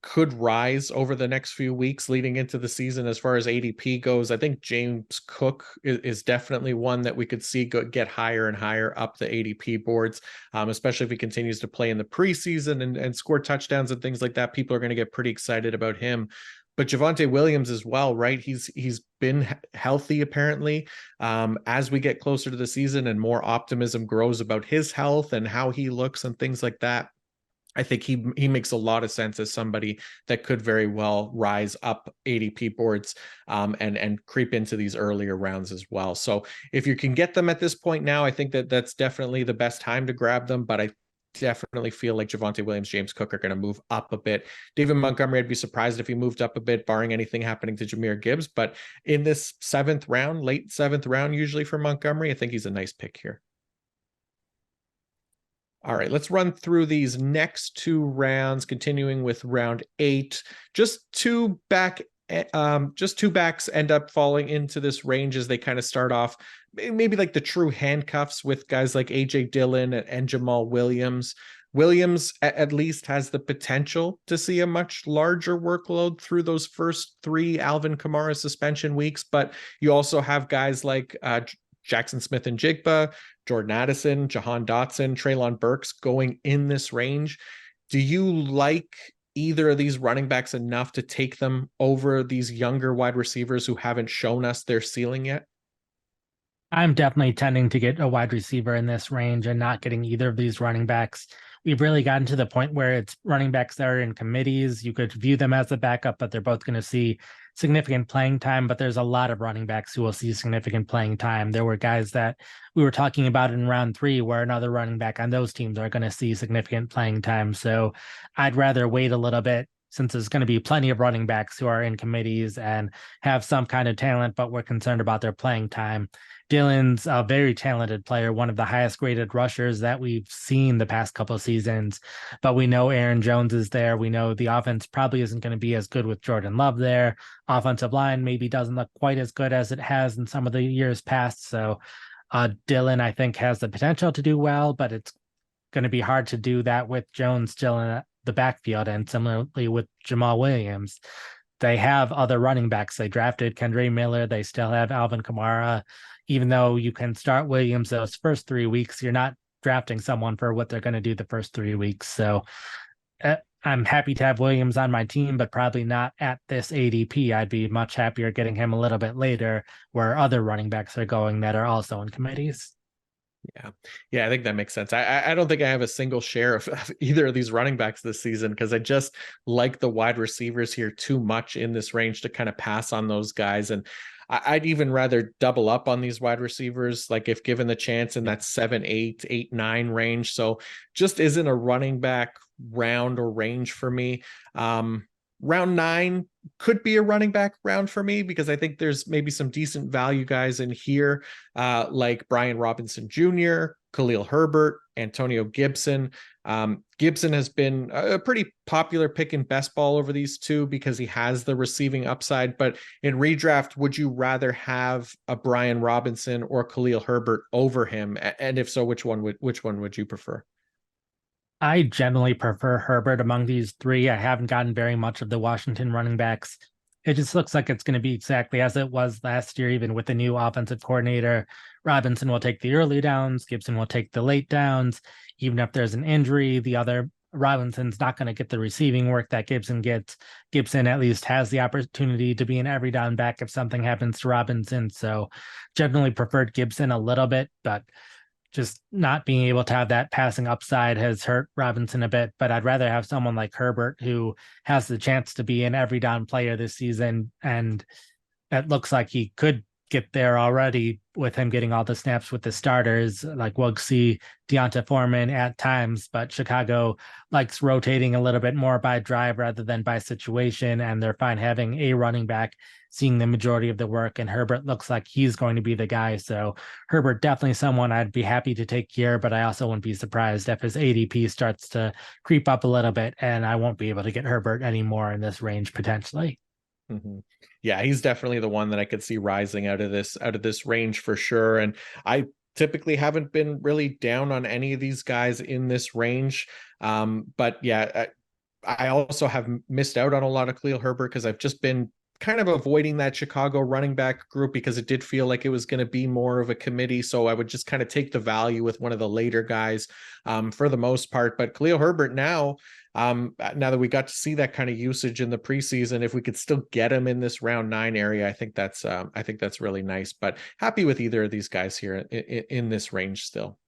could rise over the next few weeks leading into the season as far as ADP goes. I think James Cook is definitely one that we could see get higher and higher up the ADP boards, especially if he continues to play in the preseason and score touchdowns and things like that. People are going to get pretty excited about him. But Javonte Williams as well, right? He's been healthy apparently. As we get closer to the season and more optimism grows about his health and how he looks and things like that, I think he makes a lot of sense as somebody that could very well rise up ADP boards and creep into these earlier rounds as well. So if you can get them at this point now, I think that's definitely the best time to grab them. But I definitely feel like Javonte Williams, James Cook are going to move up a bit. David Montgomery, I'd be surprised if he moved up a bit, barring anything happening to Jahmyr Gibbs. But in this 7th round, late 7th round, usually for Montgomery, I think he's a nice pick here. All right, let's run through these next 2 rounds, continuing with round 8. Just two backs end up falling into this range as they kind of start off maybe like the true handcuffs with guys like AJ Dillon and Jamal Williams. Williams at least has the potential to see a much larger workload through those first 3 Alvin Kamara suspension weeks, but you also have guys like Jackson Smith and Jigba, Jordan Addison, Jahan Dotson, Treylon Burks going in this range. Do you like either of these running backs enough to take them over these younger wide receivers who haven't shown us their ceiling yet? I'm definitely tending to get a wide receiver in this range and not getting either of these running backs. We've really gotten to the point where it's running backs that are in committees. You could view them as a backup, but they're both going to see significant playing time. But there's a lot of running backs who will see significant playing time. There were guys that we were talking about in round 3 where another running back on those teams are going to see significant playing time. So I'd rather wait a little bit since there's going to be plenty of running backs who are in committees and have some kind of talent, but we're concerned about their playing time. Dillon's a very talented player, one of the highest graded rushers that we've seen the past couple of seasons. But we know Aaron Jones is there. We know the offense probably isn't going to be as good with Jordan Love there. Offensive line maybe doesn't look quite as good as it has in some of the years past. So Dillon, I think, has the potential to do well, but it's going to be hard to do that with Jones still in the backfield. And similarly with Jamal Williams, they have other running backs. They drafted Kendre Miller. They still have Alvin Kamara. Even though you can start Williams those first 3 weeks, you're not drafting someone for what they're going to do the first 3 weeks. So I'm happy to have Williams on my team, but probably not at this ADP. I'd be much happier getting him a little bit later where other running backs are going that are also in committees. Yeah, I think that makes sense. I don't think I have a single share of either of these running backs this season because I just like the wide receivers here too much in this range to kind of pass on those guys. And I'd even rather double up on these wide receivers, like if given the chance in that 7, 8, 8, 9 range. So just isn't a running back round or range for me. Round 9 could be a running back round for me because I think there's maybe some decent value guys in here, like Brian Robinson Jr., Khalil Herbert, Antonio Gibson. Gibson has been a pretty popular pick in best ball over these two because he has the receiving upside. But in redraft, would you rather have a Brian Robinson or Khalil Herbert over him? And if so, which one would you prefer? I generally prefer Herbert among these three. I haven't gotten very much of the Washington running backs. It just looks like it's going to be exactly as it was last year, even with the new offensive coordinator. Robinson will take the early downs. Gibson will take the late downs. Even if there's an injury, the other Robinson's not going to get the receiving work that Gibson gets. Gibson at least has the opportunity to be an every down back if something happens to Robinson. So generally preferred Gibson a little bit, but just not being able to have that passing upside has hurt Robinson a bit, but I'd rather have someone like Herbert who has the chance to be an every down player this season. And it looks like he could get there already with him getting all the snaps with the starters. Like we'll see Deonta Foreman at times, but Chicago likes rotating a little bit more by drive rather than by situation. And they're fine having a running back seeing the majority of the work. And Herbert looks like he's going to be the guy. So Herbert, definitely someone I'd be happy to take here, but I also wouldn't be surprised if his ADP starts to creep up a little bit and I won't be able to get Herbert anymore in this range potentially. Mm-hmm. Yeah, he's definitely the one that I could see rising out of this range for sure. And I typically haven't been really down on any of these guys in this range. But yeah, I also have missed out on a lot of Khalil Herbert because I've just been kind of avoiding that Chicago running back group because it did feel like it was going to be more of a committee. So I would just kind of take the value with one of the later guys for the most part. But Khalil Herbert now that we got to see that kind of usage in the preseason, if we could still get him in this round 9 area, I think that's really nice. But happy with either of these guys here in this range still.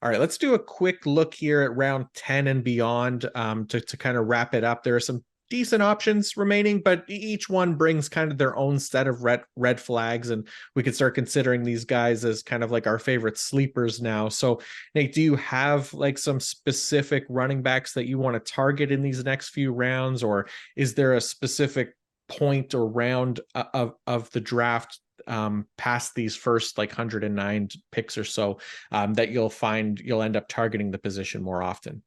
All right, let's do a quick look here at round 10 and beyond to kind of wrap it up. There are some decent options remaining, but each one brings kind of their own set of red flags, and we could start considering these guys as kind of like our favorite sleepers now. So Nate, do you have like some specific running backs that you want to target in these next few rounds, or is there a specific point or round of the draft past these first like 109 picks or so that you'll end up targeting the position more often?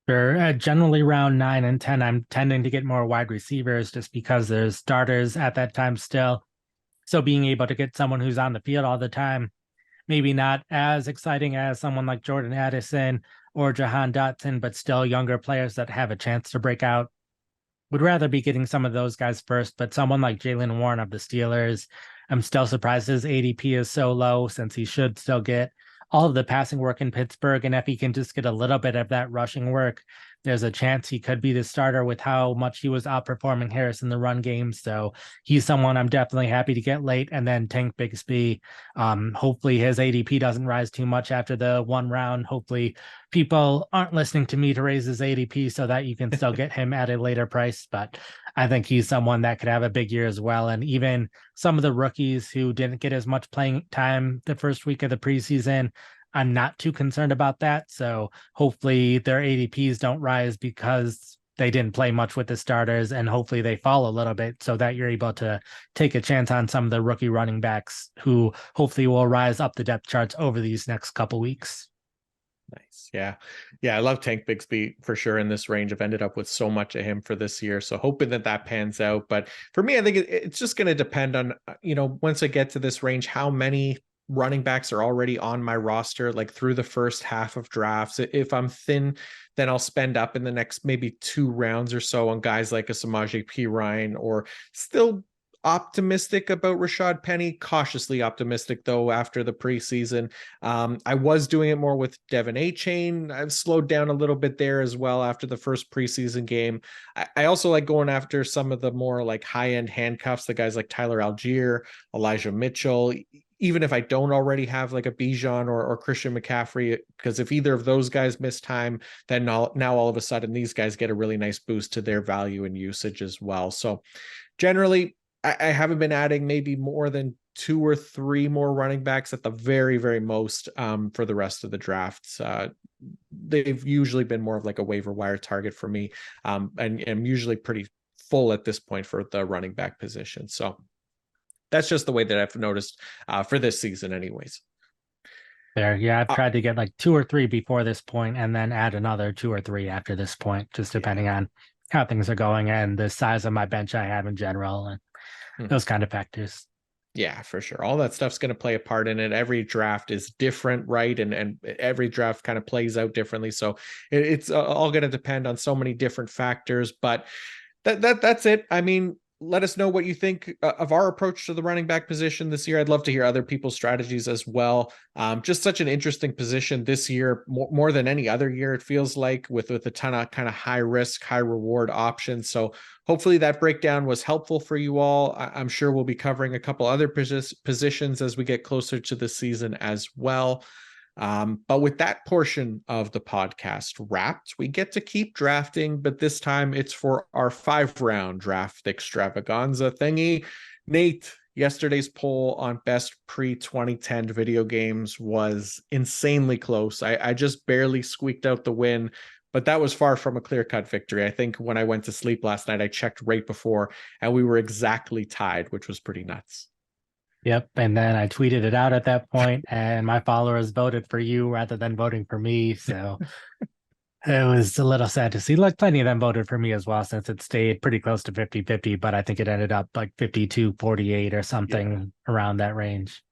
Sure. Generally around 9 and 10, I'm tending to get more wide receivers just because there's starters at that time still. So being able to get someone who's on the field all the time, maybe not as exciting as someone like Jordan Addison or Jahan Dotson, but still younger players that have a chance to break out. Would rather be getting some of those guys first, but someone like Jaylen Warren of the Steelers, I'm still surprised his ADP is so low since he should still get all of the passing work in Pittsburgh. And if he can just get a little bit of that rushing work, there's a chance he could be the starter with how much he was outperforming Harris in the run game. So he's someone I'm definitely happy to get late. And then Tank Bigsby, hopefully his ADP doesn't rise too much after the one round. Hopefully people aren't listening to me to raise his ADP so that you can still get him at a later price. But I think he's someone that could have a big year as well. And even some of the rookies who didn't get as much playing time the first week of the preseason, I'm not too concerned about that. So hopefully their ADPs don't rise because they didn't play much with the starters, and hopefully they fall a little bit so that you're able to take a chance on some of the rookie running backs who hopefully will rise up the depth charts over these next couple weeks. Nice. Yeah. Yeah. I love Tank Bigsby for sure in this range. I've ended up with so much of him for this year. So hoping that pans out. But for me, I think it's just going to depend on, once I get to this range, how many running backs are already on my roster, like through the first half of drafts. If I'm thin, then I'll spend up in the next maybe 2 rounds or so on guys like a Samaje Perine, or still optimistic about Rashad Penny, cautiously optimistic though after the preseason. I was doing it more with Devin Achane. I've slowed down a little bit there as well after the first preseason game. I also like going after some of the more like high-end handcuffs, the guys like Tyler Algier, Elijah Mitchell, even if I don't already have like a Bijan or Christian McCaffrey, because if either of those guys miss time, then now all of a sudden these guys get a really nice boost to their value and usage as well. So generally, I haven't been adding maybe more than 2 or 3 more running backs at the very, very most for the rest of the drafts. They've usually been more of like a waiver wire target for me, and I'm usually pretty full at this point for the running back position. So that's just the way that I've noticed for this season anyways. There, yeah, I've tried to get like 2 or 3 before this point and then add another 2 or 3 after this point, just depending on how things are going and the size of my bench I have in general and those kind of factors. Yeah, for sure. All that stuff's going to play a part in it. Every draft is different, right? And every draft kind of plays out differently. So it's all going to depend on so many different factors. But that's it. I mean, let us know what you think of our approach to the running back position this year. I'd love to hear other people's strategies as well. Just such an interesting position this year, more than any other year, it feels like, with a ton of kind of high risk, high reward options. So hopefully that breakdown was helpful for you all. I'm sure we'll be covering a couple other positions as we get closer to the season as well. But with that portion of the podcast wrapped, we get to keep drafting, but this time it's for our 5-round draft extravaganza thingy. Nate, yesterday's poll on best pre-2010 video games was insanely close. I just barely squeaked out the win, but that was far from a clear-cut victory. I think when I went to sleep last night, I checked right before, and we were exactly tied, which was pretty nuts. Yep. And then I tweeted it out at that point, and my followers voted for you rather than voting for me. So it was a little sad to see. Like, plenty of them voted for me as well, since it stayed pretty close to 50-50, but I think it ended up like 52-48 or something around that range.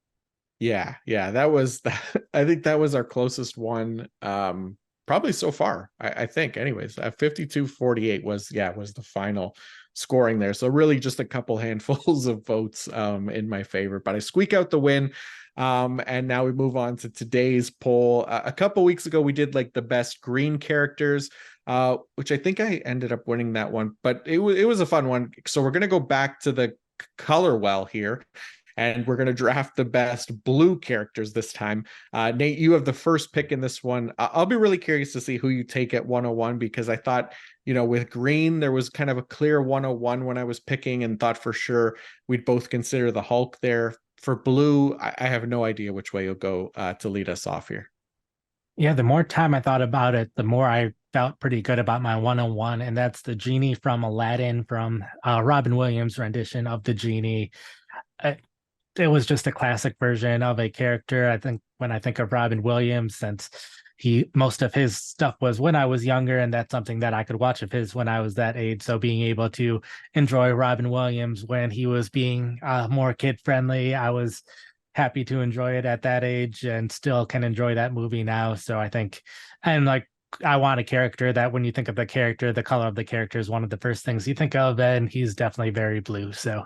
Yeah. That was, I think that was our closest one. Probably so far, I think. Anyways, 52-48 was the final scoring there. So really just a couple handfuls of votes in my favor, but I squeak out the win. And now we move on to today's poll. A couple weeks ago, we did like the best green characters, which I think I ended up winning that one, but it was a fun one. So we're going to go back to the color well here, and we're going to draft the best blue characters this time. Nate, you have the first pick in this one. I'll be really curious to see who you take at 101, because I thought, with green, there was kind of a clear 101 when I was picking, and thought for sure we'd both consider the Hulk there. For blue, I have no idea which way you'll go to lead us off here. Yeah, the more time I thought about it, the more I felt pretty good about my 101, and that's the genie from Aladdin, from Robin Williams' rendition of the genie. It was just a classic version of a character. I think when I think of Robin Williams, since most of his stuff was when I was younger, and that's something that I could watch of his when I was that age. So being able to enjoy Robin Williams when he was being more kid friendly, I was happy to enjoy it at that age, and still can enjoy that movie now. So I think, and like, I want a character that when you think of the character, the color of the character is one of the first things you think of, and he's definitely very blue. So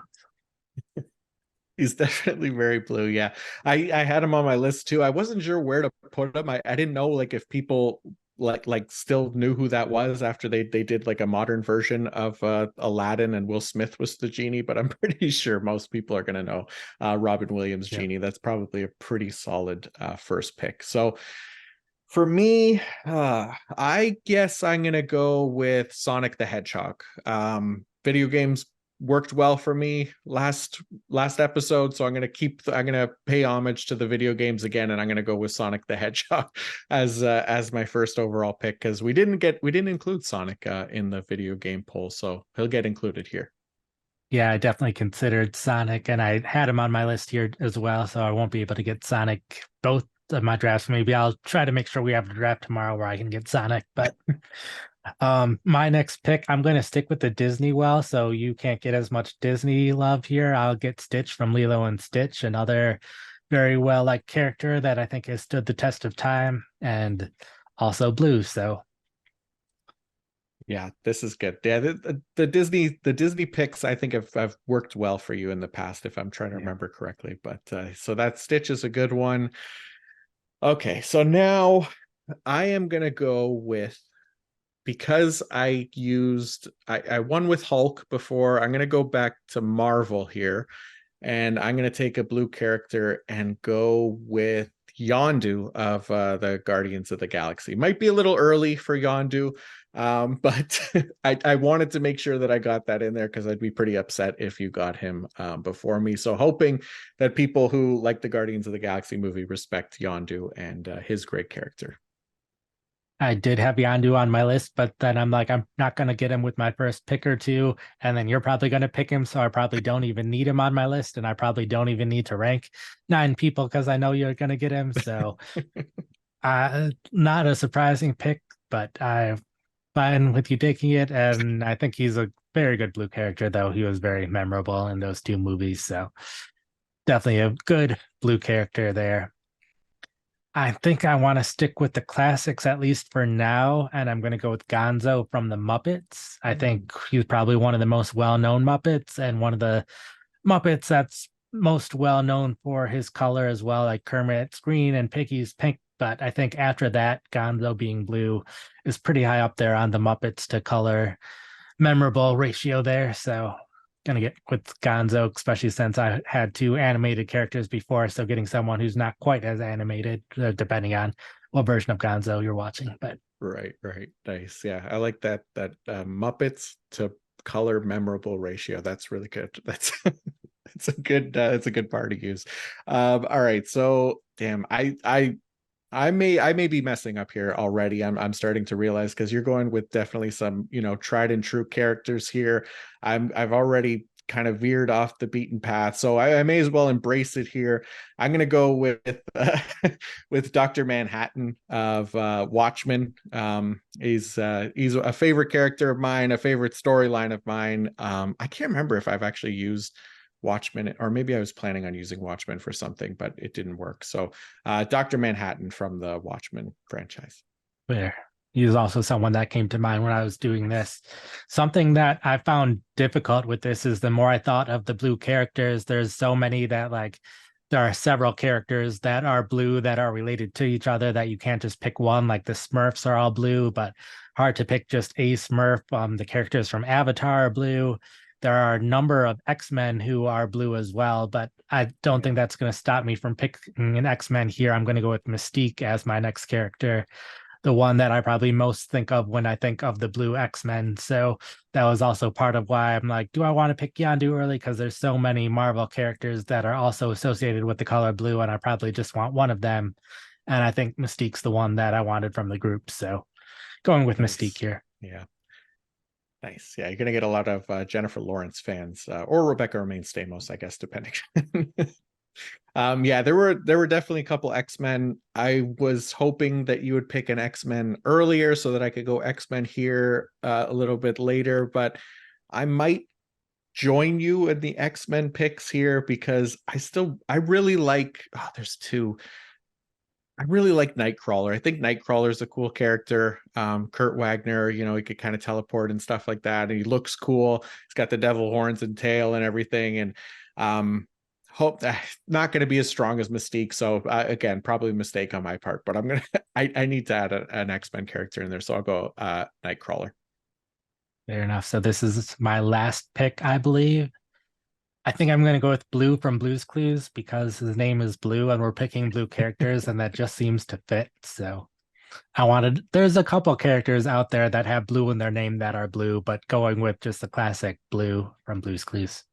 he's definitely very blue. Yeah. I had him on my list too. I wasn't sure where to put him. I didn't know like if people like still knew who that was after they did like a modern version of Aladdin and Will Smith was the genie, but I'm pretty sure most people are going to know Robin Williams genie. That's probably a pretty solid first pick. So for me, I guess I'm going to go with Sonic the Hedgehog. Video games worked well for me last episode, so I'm gonna pay homage to the video games again, and I'm gonna go with Sonic the Hedgehog as my first overall pick, because we didn't include Sonic in the video game poll, so he'll get included here. Yeah, I definitely considered Sonic, and I had him on my list here as well, so I won't be able to get Sonic both of my drafts. Maybe I'll try to make sure we have a draft tomorrow where I can get Sonic. But my next pick, I'm going to stick with the Disney well, so you can't get as much Disney love here. I'll get Stitch from Lilo and Stitch, another very well liked character that I think has stood the test of time, and also Blue. So yeah, this is good. Yeah, the Disney picks I think have worked well for you in the past, if I'm trying to remember correctly. But so that Stitch is a good one. Okay, so now I am gonna go with, because I won with Hulk before, I'm gonna go back to Marvel here, and I'm gonna take a blue character and go with Yondu of the Guardians of the Galaxy. Might be a little early for Yondu, but I wanted to make sure that I got that in there, because I'd be pretty upset if you got him before me. So hoping that people who like the Guardians of the Galaxy movie respect Yondu and his great character. I did have Yondu on my list, but then I'm like, I'm not going to get him with my first pick or two. And then you're probably going to pick him. So I probably don't even need him on my list. And I probably don't even need to rank 9 people because I know you're going to get him. So not a surprising pick, but I'm fine with you taking it. And I think he's a very good blue character, though. He was very memorable in those 2 movies. So definitely a good blue character there. I think I want to stick with the classics, at least for now, and I'm going to go with Gonzo from the Muppets. I think he's probably one of the most well-known Muppets, and one of the Muppets that's most well-known for his color as well, like Kermit's green and Piggy's pink. But I think after that, Gonzo being blue is pretty high up there on the Muppets to color memorable ratio there. So gonna get with Gonzo, especially since I had 2 animated characters before. So getting someone who's not quite as animated, depending on what version of Gonzo you're watching. But right, nice. Yeah, I like that Muppets to color memorable ratio. That's really good. That's it's a good bar to use. All right, so damn, I may be messing up here already. I'm starting to realize, because you're going with definitely some, tried and true characters here. I've already kind of veered off the beaten path, so I may as well embrace it here. I'm going to go with with Dr. Manhattan of Watchmen. He's a favorite character of mine, a favorite storyline of mine. I can't remember if I've actually used Watchmen, or maybe I was planning on using Watchmen for something, but it didn't work. So Dr. Manhattan from the Watchmen franchise. there, he's also someone that came to mind when I was doing this. Something that I found difficult with this is the more I thought of the blue characters, there's so many that, like, there are several characters that are blue that are related to each other that you can't just pick one. Like the Smurfs are all blue, but hard to pick just a Smurf. The characters from Avatar are blue. There are a number of X-Men who are blue as well, but I don't think that's going to stop me from picking an X-Men here. I'm going to go with Mystique as my next character, the one that I probably most think of when I think of the blue X-Men. So that was also part of why I'm like, do I want to pick Yondu early? Because there's so many Marvel characters that are also associated with the color blue, and I probably just want one of them. And I think Mystique's the one that I wanted from the group. So going with Mystique here. Yeah. Nice. Yeah, you're going to get a lot of Jennifer Lawrence fans, or Rebecca Romaine Stamos, I guess, depending. Yeah, there were definitely a couple X-Men. I was hoping that you would pick an X-Men earlier so that I could go X-Men here a little bit later, but I might join you in the X-Men picks here, because I really like, there's 2. I really like Nightcrawler. I think Nightcrawler is a cool character. Kurt Wagner, he could kind of teleport and stuff like that, and he looks cool. He's got the devil horns and tail and everything, and hope that not going to be as strong as Mystique. So again, probably a mistake on my part, but I need to add an X-Men character in there, so I'll go Nightcrawler. Fair enough. So this is my last pick, I believe. I think I'm going to go with Blue from Blue's Clues, because his name is Blue and we're picking blue characters, and that just seems to fit. So There's a couple characters out there that have blue in their name that are blue, but going with just the classic blue from Blue's Clues.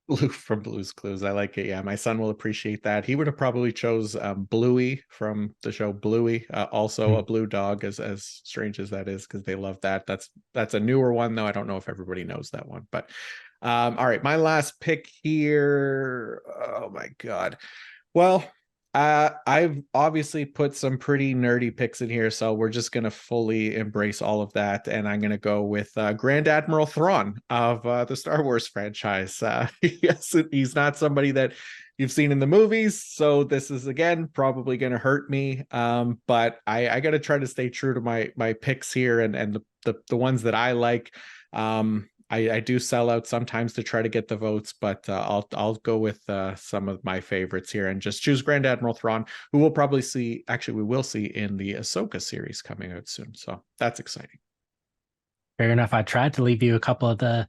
Blue from Blue's Clues. I like it. Yeah, my son will appreciate that. He would have probably chose Bluey from the show Bluey. Also a blue dog, as strange as that is, because they love that. That's a newer one though. I don't know if everybody knows that one. But all right, my last pick here. Oh my god. Well, I've obviously put some pretty nerdy picks in here, so we're just gonna fully embrace all of that, and I'm gonna go with Grand Admiral Thrawn of the Star Wars franchise. Yes, he's not somebody that you've seen in the movies, so this is again probably gonna hurt me. But I gotta try to stay true to my picks here and the ones that I like. I do sell out sometimes to try to get the votes, but I'll go with some of my favorites here and just choose Grand Admiral Thrawn, who we'll probably see. Actually, we will see in the Ahsoka series coming out soon. So that's exciting. Fair enough. I tried to leave you a couple of the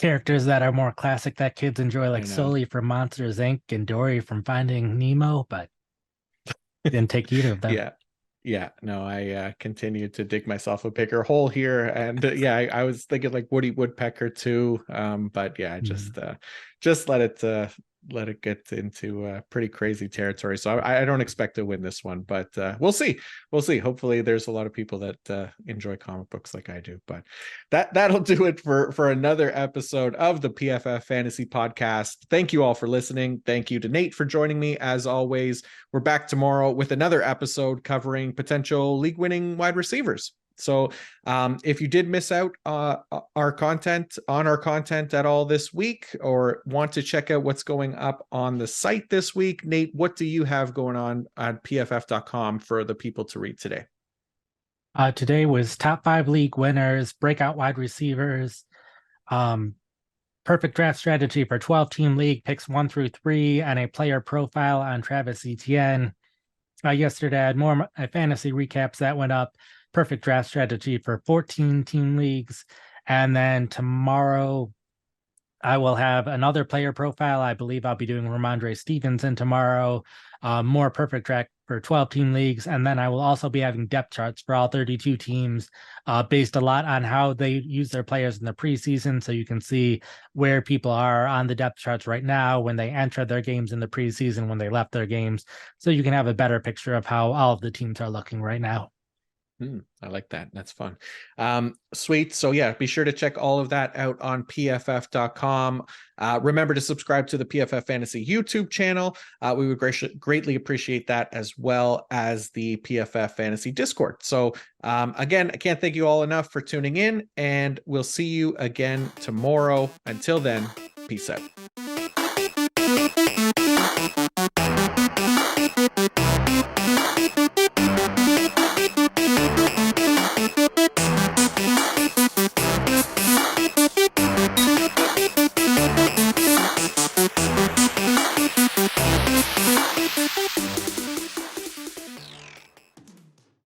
characters that are more classic that kids enjoy, like Sully from Monsters Inc. and Dory from Finding Nemo, but didn't take either of them. Yeah, no, I continue to dig myself a bigger hole here, and yeah, I was thinking like Woody Woodpecker too, but yeah, just let it get into pretty crazy territory. So I don't expect to win this one, but we'll see. Hopefully, there's a lot of people that enjoy comic books like I do. But that'll do it for another episode of the PFF Fantasy Podcast. Thank you all for listening. Thank you to Nate for joining me as always. We're back tomorrow with another episode covering potential league-winning wide receivers. So if you did miss out our content at all this week, or want to check out what's going up on the site this week, Nate, what do you have going on at pff.com for the people to read today? Today was top 5 league winners, breakout wide receivers, perfect draft strategy for 12-team league, picks 1 through 3, and a player profile on Travis Etienne. Yesterday, I had more fantasy recaps that went up. Perfect draft strategy for 14-team leagues. And then tomorrow, I will have another player profile. I believe I'll be doing Ramondre Stevenson tomorrow. More perfect track for 12-team leagues. And then I will also be having depth charts for all 32 teams, based a lot on how they use their players in the preseason. So you can see where people are on the depth charts right now, when they entered their games in the preseason, when they left their games. So you can have a better picture of how all of the teams are looking right now. I like that. That's fun. Sweet. So yeah, be sure to check all of that out on pff.com. Remember to subscribe to the PFF Fantasy YouTube channel. We would greatly appreciate that, as well as the PFF Fantasy Discord. So again, I can't thank you all enough for tuning in, and we'll see you again tomorrow. Until then, peace out.